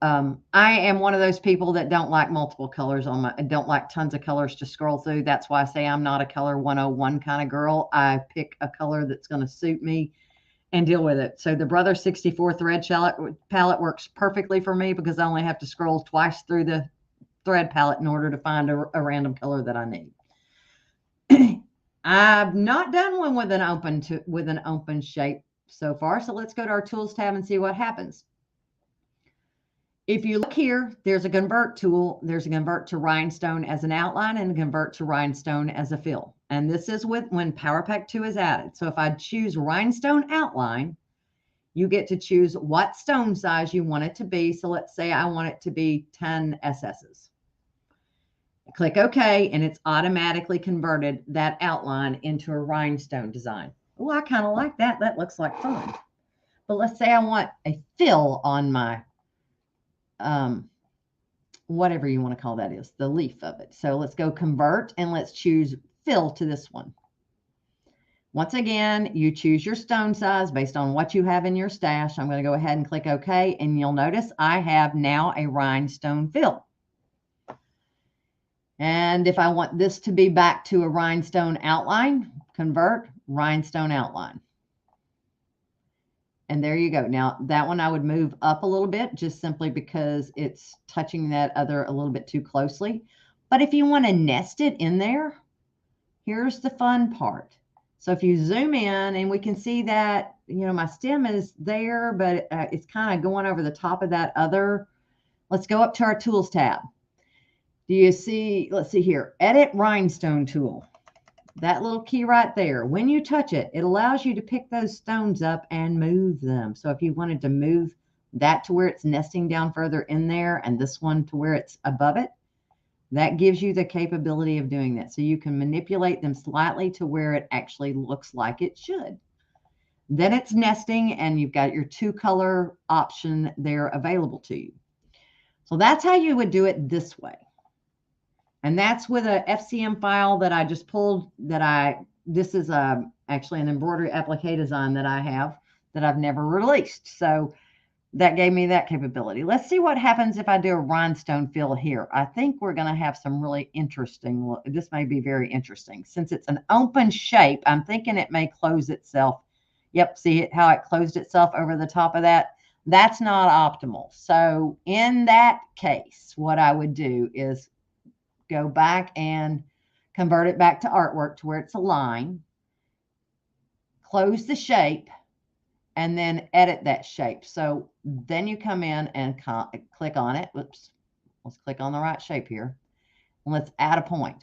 I am one of those people that don't like multiple colors on my, don't like tons of colors to scroll through. That's why I say I'm not a color 101 kind of girl. I pick a color that's going to suit me and deal with it. So the Brother 64 thread palette works perfectly for me because I only have to scroll twice through the thread palette in order to find a random color that I need. I've not done one with an open shape so far. So let's go to our Tools tab and see what happens. If you look here, there's a convert tool. There's a convert to rhinestone as an outline and a convert to rhinestone as a fill. And this is when Power Pack 2 is added. So if I choose rhinestone outline, you get to choose what stone size you want it to be. So let's say I want it to be 10 SSs. Click OK, and it's automatically converted that outline into a rhinestone design. Oh, I kind of like that. That looks like fun. But let's say I want a fill on my whatever you want to call that is, the leaf of it. So let's go convert and let's choose fill to this one. Once again, you choose your stone size based on what you have in your stash. I'm going to go ahead and click OK, and you'll notice I have now a rhinestone fill. And if I want this to be back to a rhinestone outline, convert rhinestone outline. And there you go. Now that one I would move up a little bit just simply because it's touching that other a little bit too closely. But if you want to nest it in there, here's the fun part. So if you zoom in and we can see that, my stem is there, but it's kind of going over the top of that other. Let's go up to our Tools tab. Do you see, let's see here, Edit Rhinestone Tool. That little key right there, when you touch it, it allows you to pick those stones up and move them. So if you wanted to move that to where it's nesting down further in there and this one to where it's above it, that gives you the capability of doing that. So you can manipulate them slightly to where it actually looks like it should. Then it's nesting and you've got your 2-color option there available to you. So that's how you would do it this way. And that's with a FCM file that I just pulled this is actually an embroidery applique design that I have that I've never released. So that gave me that capability. Let's see what happens if I do a rhinestone fill here. I think we're going to have some really interesting, this may be very interesting. Since it's an open shape, I'm thinking it may close itself. Yep, see it, how it closed itself over the top of that? That's not optimal. So in that case, what I would do is go back and convert it back to artwork to where it's a line, close the shape, and then edit that shape. So then you come in and click on it. Whoops. Let's click on the right shape here. And let's add a point.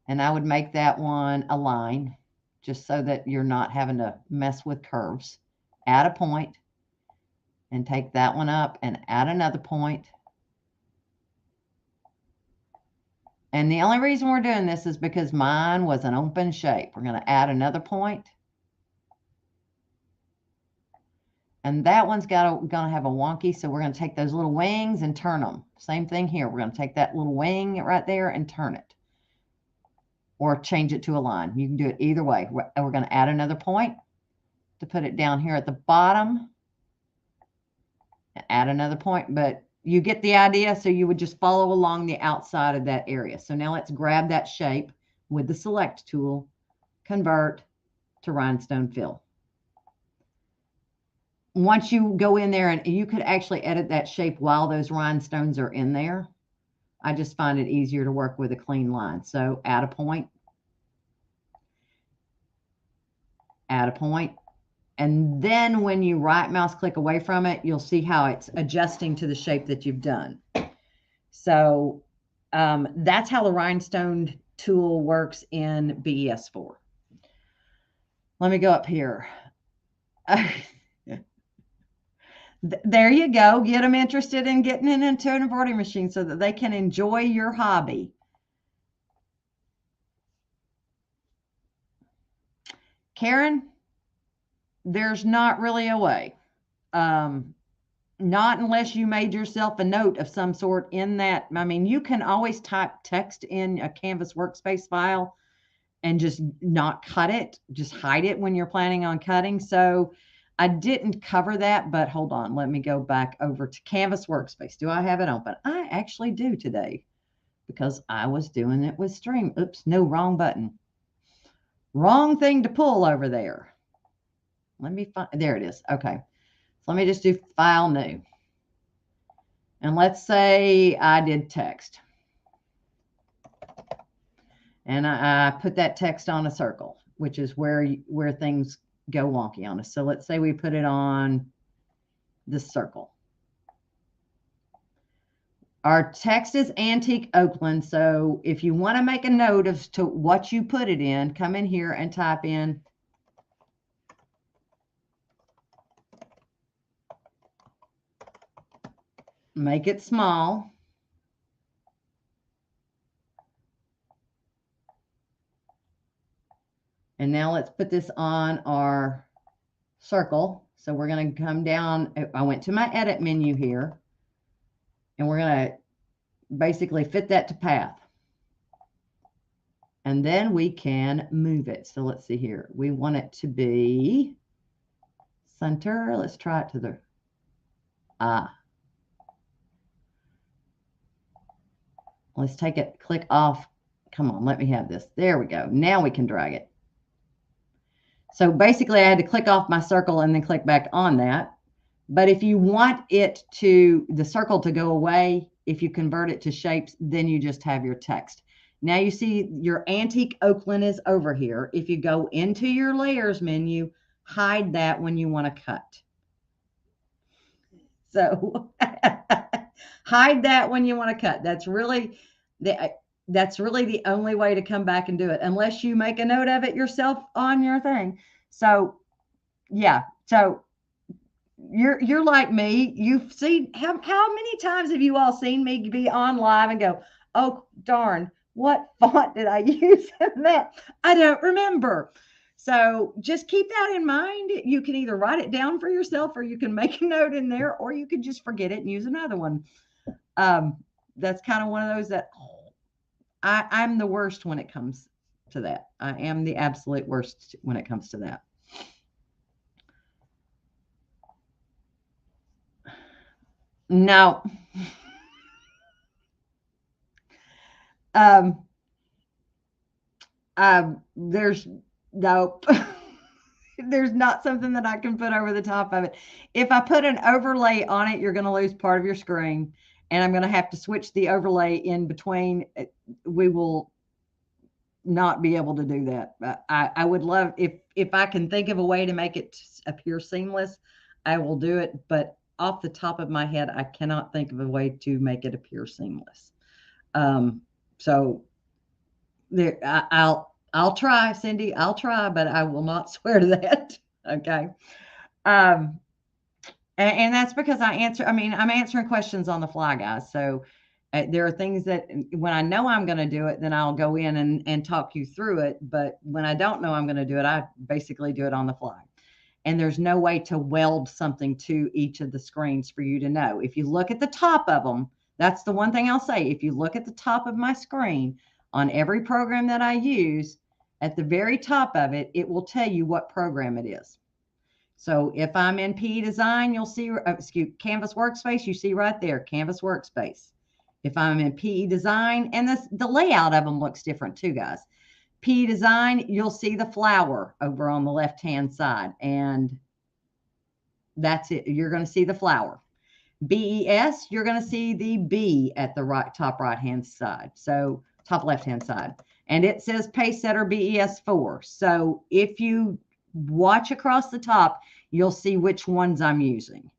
And I would make that one a line just so that you're not having to mess with curves. Add a point and take that one up and add another point. And the only reason we're doing this is because mine was an open shape. We're going to add another point. And that one's going to have a wonky, so we're going to take those little wings and turn them. Same thing here. We're going to take that little wing right there and turn it. Or change it to a line. You can do it either way. We're going to add another point to put it down here at the bottom. Add another point, but you get the idea. So you would just follow along the outside of that area. So now let's grab that shape with the select tool, convert to rhinestone fill. Once you go in there, and you could actually edit that shape while those rhinestones are in there. I just find it easier to work with a clean line. So add a point, and then when you right mouse click away from it, you'll see how it's adjusting to the shape that you've done. So that's how the Rhinestone tool works in BES4. Let me go up here. There you go. Get them interested in getting into an embroidery machine so that they can enjoy your hobby. Karen, there's not really a way. Not unless you made yourself a note of some sort in that. I mean, you can always type text in a Canvas workspace file and just not cut it, just hide it when you're planning on cutting. So I didn't cover that, but hold on. Let me go back over to Canvas workspace. Do I have it open? I actually do today because I was doing it with Stream. Oops, no, wrong button. Wrong thing to pull over there. Let me find, there it is. Okay. So let me just do File New. And let's say I did text. And I put that text on a circle, which is where things go wonky on us. So let's say we put it on this circle. Our text is Antique Oakland. So if you want to make a note of to what you put it in, come in here and type in make it small. And now let's put this on our circle. So we're going to come down. I went to my edit menu here, and we're going to basically fit that to path. And then we can move it. So let's see here. We want it to be center. Let's try it to the Let's take it, click off. Come on, let me have this. There we go. Now we can drag it. So basically I had to click off my circle and then click back on that. But if you want it to, the circle to go away, if you convert it to shapes, then you just have your text. Now you see your Antique Oakland is over here. If you go into your layers menu, hide that when you want to cut. So hide that when you want to cut. That's really the only way to come back and do it, unless you make a note of it yourself on your thing. So yeah, so you're like me. You've seen how many times have you all seen me be on live and go, oh darn, what font did I use in that? I don't remember. So just keep that in mind. You can either write it down for yourself, or you can make a note in there, or you could just forget it and use another one. That's kind of one of those that I'm the worst when it comes to that. I am the absolute worst when it comes to that. No. Um, there's nope. There's not something that I can put over the top of it. If I put an overlay on it, you're going to lose part of your screen, and I'm going to have to switch the overlay in between. We will not be able to do that. I would love if I can think of a way to make it appear seamless, I will do it. But off the top of my head, I cannot think of a way to make it appear seamless. So there, I'll try, Cindy. I'll try, but I will not swear to that. Okay. Um, and that's because I'm answering questions on the fly, guys. So there are things that when I know I'm going to do it, then I'll go in and talk you through it. But when I don't know I'm going to do it, I basically do it on the fly. And there's no way to weld something to each of the screens for you to know. If you look at the top of them, that's the one thing I'll say. If you look at the top of my screen on every program that I use, at the very top of it, it will tell you what program it is. So if I'm in PE Design, you'll see, Canvas Workspace, you see right there, Canvas Workspace. If I'm in PE Design, and the layout of them looks different too, guys. PE Design, you'll see the flower over on the left-hand side, and that's it. You're going to see the flower. BES, you're going to see the B at the top right-hand side, so top left-hand side. And it says Pacesetter BES 4. So if you watch across the top, you'll see which ones I'm using.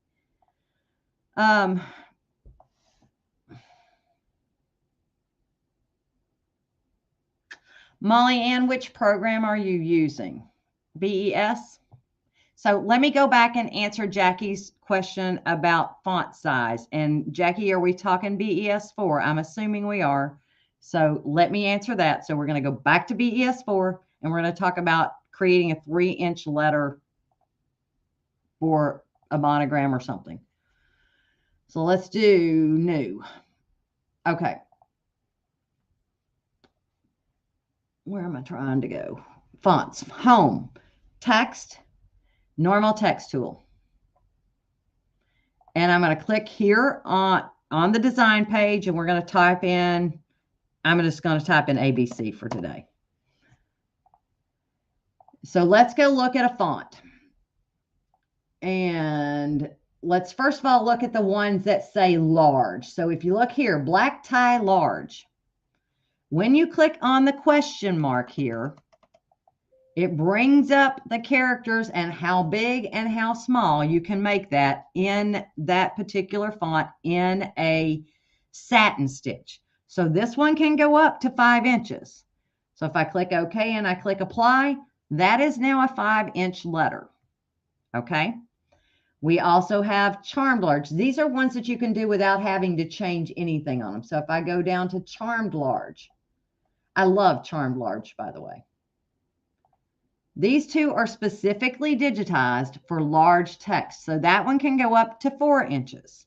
Molly Ann, which program are you using? BES? So let me go back and answer Jackie's question about font size. And Jackie, are we talking BES 4? I'm assuming we are. So let me answer that. So we're going to go back to BES 4, and we're going to talk about creating a 3-inch letter for a monogram or something. So let's do new. Okay. Where am I trying to go? Fonts, home, text, normal text tool. And I'm going to click here on the design page, and we're going to type in, I'm just going to type in ABC for today. So let's go look at a font. And let's first of all look at the ones that say large. So if you look here, black tie large. When you click on the question mark here, it brings up the characters and how big and how small you can make that in that particular font in a satin stitch. So this one can go up to 5 inches. So if I click OK and I click apply, that is now a 5-inch letter. Okay. We also have charmed large. These are ones that you can do without having to change anything on them. So if I go down to charmed large, I love charmed large, by the way. These two are specifically digitized for large text. So that one can go up to 4 inches.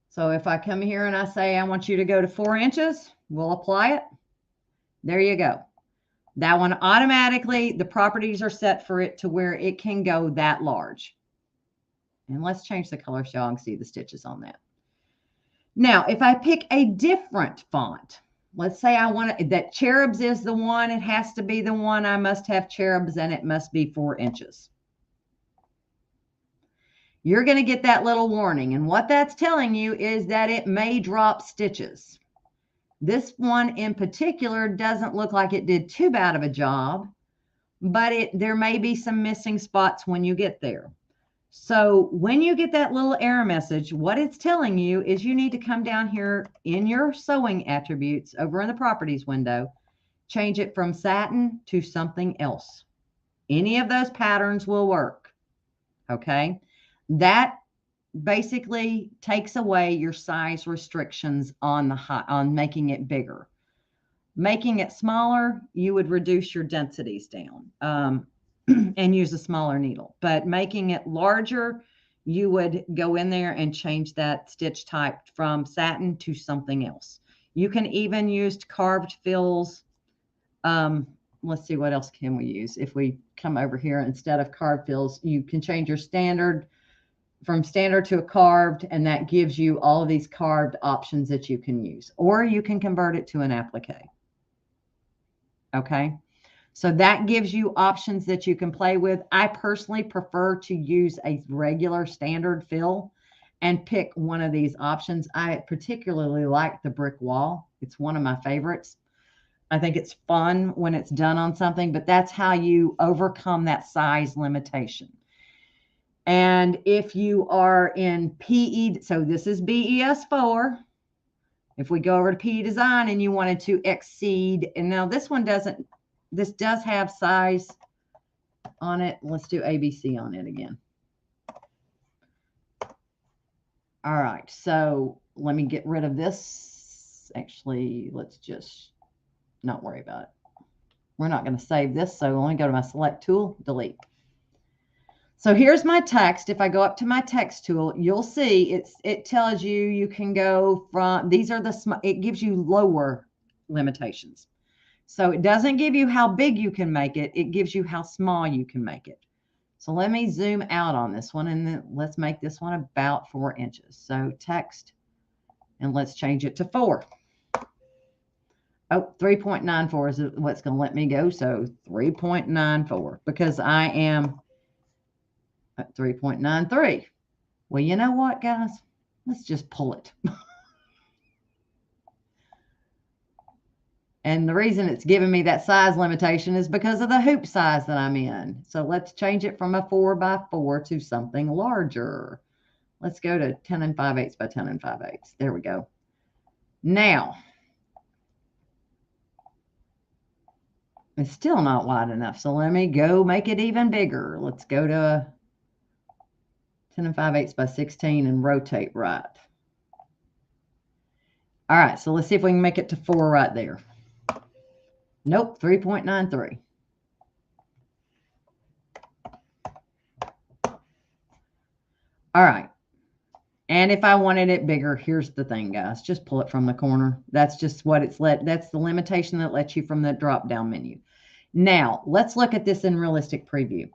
So if I come here and I say, I want you to go to 4 inches, we'll apply it. There you go. That one automatically, the properties are set for it to where it can go that large. And let's change the color so y'all can see the stitches on that. Now, if I pick a different font, let's say I want that cherubs is the one, it has to be the one, I must have cherubs and it must be 4 inches. You're going to get that little warning. And what that's telling you is that it may drop stitches. This one in particular doesn't look like it did too bad of a job, but there may be some missing spots when you get there. So when you get that little error message, what it's telling you is you need to come down here in your sewing attributes over in the properties window, change it from satin to something else. Any of those patterns will work. Okay. That basically takes away your size restrictions on making it bigger. Making it smaller, you would reduce your densities down. And use a smaller needle. But making it larger, you would go in there and change that stitch type from satin to something else. You can even use carved fills. Let's see, what else can we use? If we come over here, instead of carved fills, you can change your standard from standard to a carved, and that gives you all of these carved options that you can use, or you can convert it to an applique. Okay. So that gives you options that you can play with. I personally prefer to use a regular standard fill and pick one of these options. I particularly like the brick wall. It's one of my favorites. I think it's fun when it's done on something, but that's how you overcome that size limitation. And if you are in PE, so this is BES4. If we go over to PE Design and you wanted to exceed, and now this one doesn't, this does have size on it. Let's do ABC on it again. All right, so let me get rid of this. Actually, let's just not worry about it. We're not going to save this, so let me go to my select tool, delete. So here's my text. If I go up to my text tool, you'll see it tells you can go from, these are the, it gives you lower limitations. So it doesn't give you how big you can make it. It gives you how small you can make it. So let me zoom out on this one, and then let's make this one about 4 inches. So text, and let's change it to 4. Oh, 3.94 is what's going to let me go. So 3.94, because I am at 3.93. Well, you know what, guys? Let's just pull it. And the reason it's giving me that size limitation is because of the hoop size that I'm in. So let's change it from a 4x4 to something larger. Let's go to 10 5/8 by 10 5/8. There we go. Now, it's still not wide enough. So let me go make it even bigger. Let's go to 10 5/8 by 16 and rotate right. All right, so let's see if we can make it to 4 right there. Nope, 3.93. All right. And if I wanted it bigger, here's the thing, guys. Just pull it from the corner. That's just what it's that's the limitation that lets you from the drop-down menu. Now, let's look at this in realistic preview.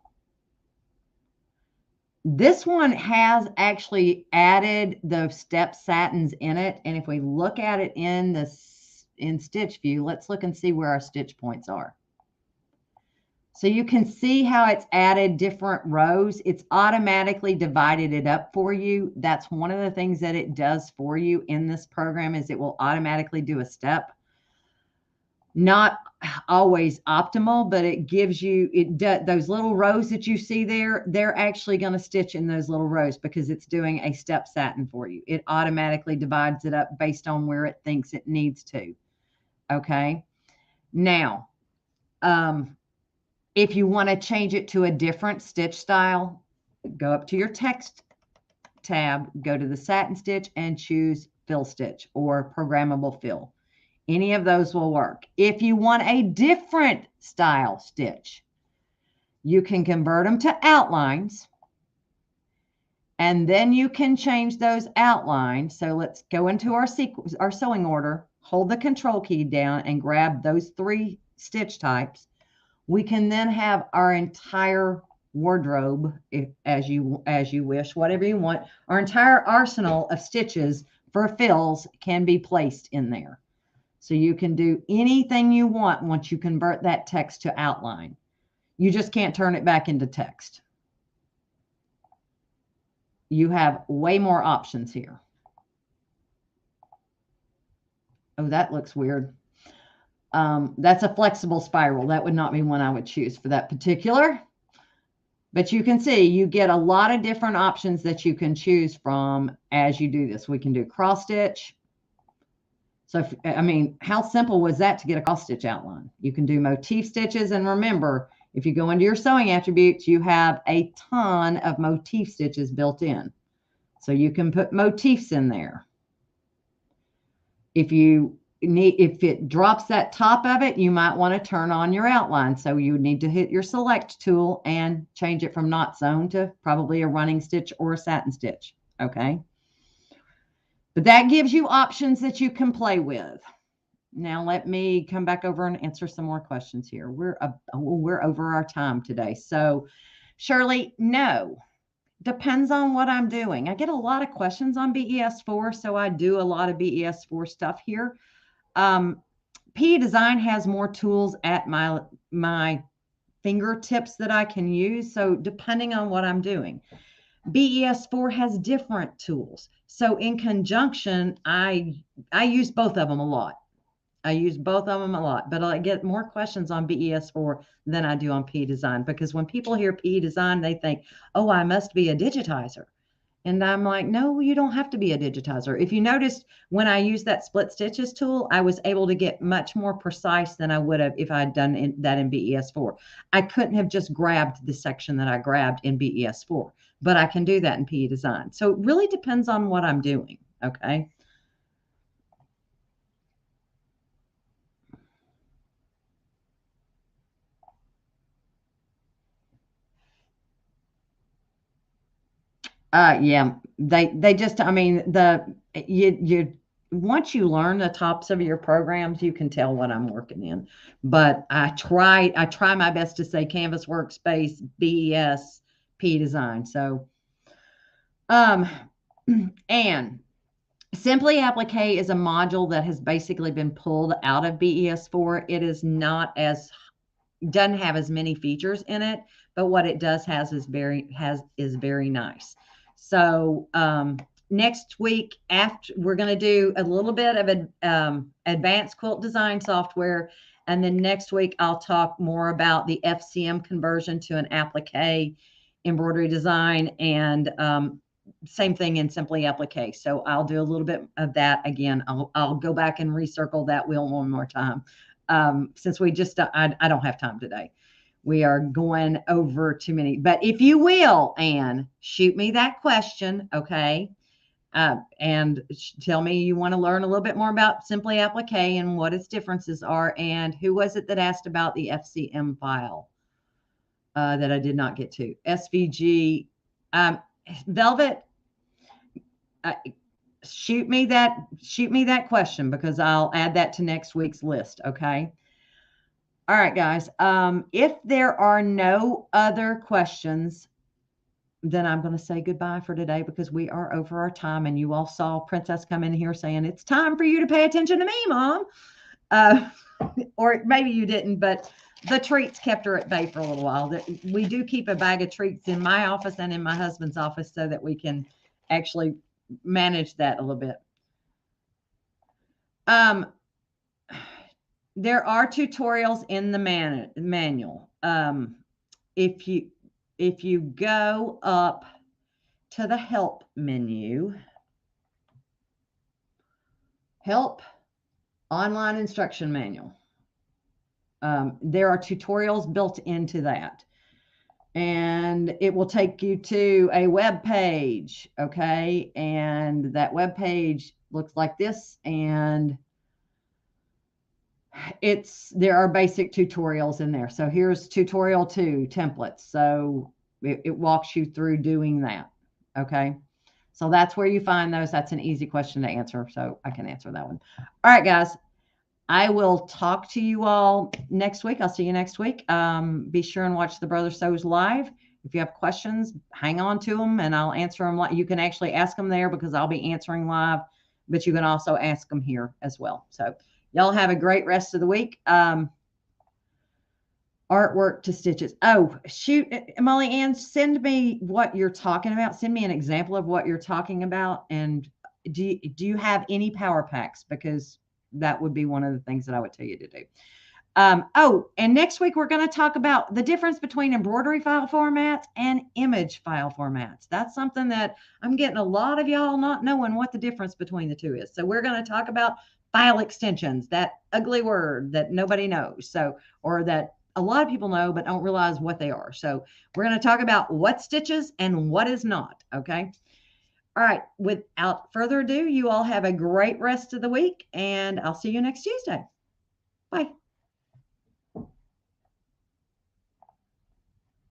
This one has actually added the step satins in it. And if we look at it in stitch view, let's look and see where our stitch points are. So you can see how it's added different rows. It's automatically divided it up for you. That's one of the things that it does for you in this program, is it will automatically do a step. Not always optimal, but it gives you, those little rows that you see there, they're actually going to stitch in those little rows because it's doing a step satin for you. It automatically divides it up based on where it thinks it needs to. Okay. Now, if you want to change it to a different stitch style, go up to your text tab, go to the satin stitch and choose fill stitch or programmable fill. Any of those will work. If you want a different style stitch, you can convert them to outlines, and then you can change those outlines. So let's go into our sewing order, hold the control key down and grab those 3 stitch types. We can then have our entire wardrobe, as you wish, whatever you want. Our entire arsenal of stitches for fills can be placed in there. So you can do anything you want once you convert that text to outline. You just can't turn it back into text. You have way more options here. Oh, that looks weird. That's a flexible spiral. That would not be one I would choose for that particular. But you can see you get a lot of different options that you can choose from as you do this. We can do cross stitch. So, I mean, how simple was that to get a cross stitch outline? You can do motif stitches. And remember, if you go into your sewing attributes, you have a ton of motif stitches built in. So you can put motifs in there. If it drops that top of it, you might want to turn on your outline. So you would need to hit your select tool and change it from not sewn to probably a running stitch or a satin stitch. Okay. But that gives you options that you can play with. Now let me come back over and answer some more questions here. We're over our time today. So Shirley, no, depends on what I'm doing. I get a lot of questions on BES4, so I do a lot of BES4 stuff here. PE Design has more tools at my fingertips that I can use. So depending on what I'm doing, BES4 has different tools. So in conjunction, I use both of them a lot. I use both of them a lot, but I get more questions on BES4 than I do on PE Design, because when people hear PE Design, they think, oh, I must be a digitizer. And I'm like, no, you don't have to be a digitizer. If you noticed, when I used that split stitches tool, I was able to get much more precise than I would have if I had done that in BES4. I couldn't have just grabbed the section that I grabbed in BES4, but I can do that in PE Design. So it really depends on what I'm doing, okay? Yeah, they just, I mean, you once you learn the tops of your programs, you can tell what I'm working in. But I try my best to say Canvas Workspace, BES, P Design. So, um, and Simply Applique is a module that has basically been pulled out of BES4. It is not as doesn't have as many features in it, but what it does is very nice. So next week, after we're going to do a little bit of advanced quilt design software, and then next week I'll talk more about the FCM conversion to an applique embroidery design, and same thing in Simply Applique. So I'll do a little bit of that again. I'll go back and recircle that wheel one more time. Since I don't have time today. We are going over too many. But if you will, Anne, shoot me that question, okay? And tell me you want to learn a little bit more about Simply Applique and what its differences are. And who was it that asked about the FCM file that I did not get to? SVG. Velvet, shoot me that question, because I'll add that to next week's list, okay? All right, guys. If there are no other questions, then I'm going to say goodbye for today, because we are over our time, and you all saw Princess come in here saying, it's time for you to pay attention to me, Mom. Or maybe you didn't, but the treats kept her at bay for a little while. We do keep a bag of treats in my office and in my husband's office so that we can actually manage that a little bit. There are tutorials in the manual. If you go up to the help menu, help, online instruction manual, there are tutorials built into that, and it will take you to a web page, okay? And that web page looks like this, and there are basic tutorials in there. So here's tutorial 2, templates. So it walks you through doing that. Okay. So that's where you find those. That's an easy question to answer. So I can answer that one. All right, guys. I will talk to you all next week. I'll see you next week. Be sure and watch the Brother Sews live. If you have questions, hang on to them and I'll answer them. You can actually ask them there, because I'll be answering live, but you can also ask them here as well. So y'all have a great rest of the week. Artwork to stitches. Oh, shoot, Molly Ann, send me what you're talking about. Send me an example of what you're talking about. And do you have any power packs? Because that would be one of the things that I would tell you to do. Oh, and next week we're going to talk about the difference between embroidery file formats and image file formats. That's something that I'm getting a lot of y'all not knowing what the difference between the two is. So we're going to talk about file extensions, that ugly word that nobody knows. So, or that a lot of people know but don't realize what they are. So we're going to talk about what stitches and what is not. Okay. All right. Without further ado, you all have a great rest of the week, and I'll see you next Tuesday. Bye.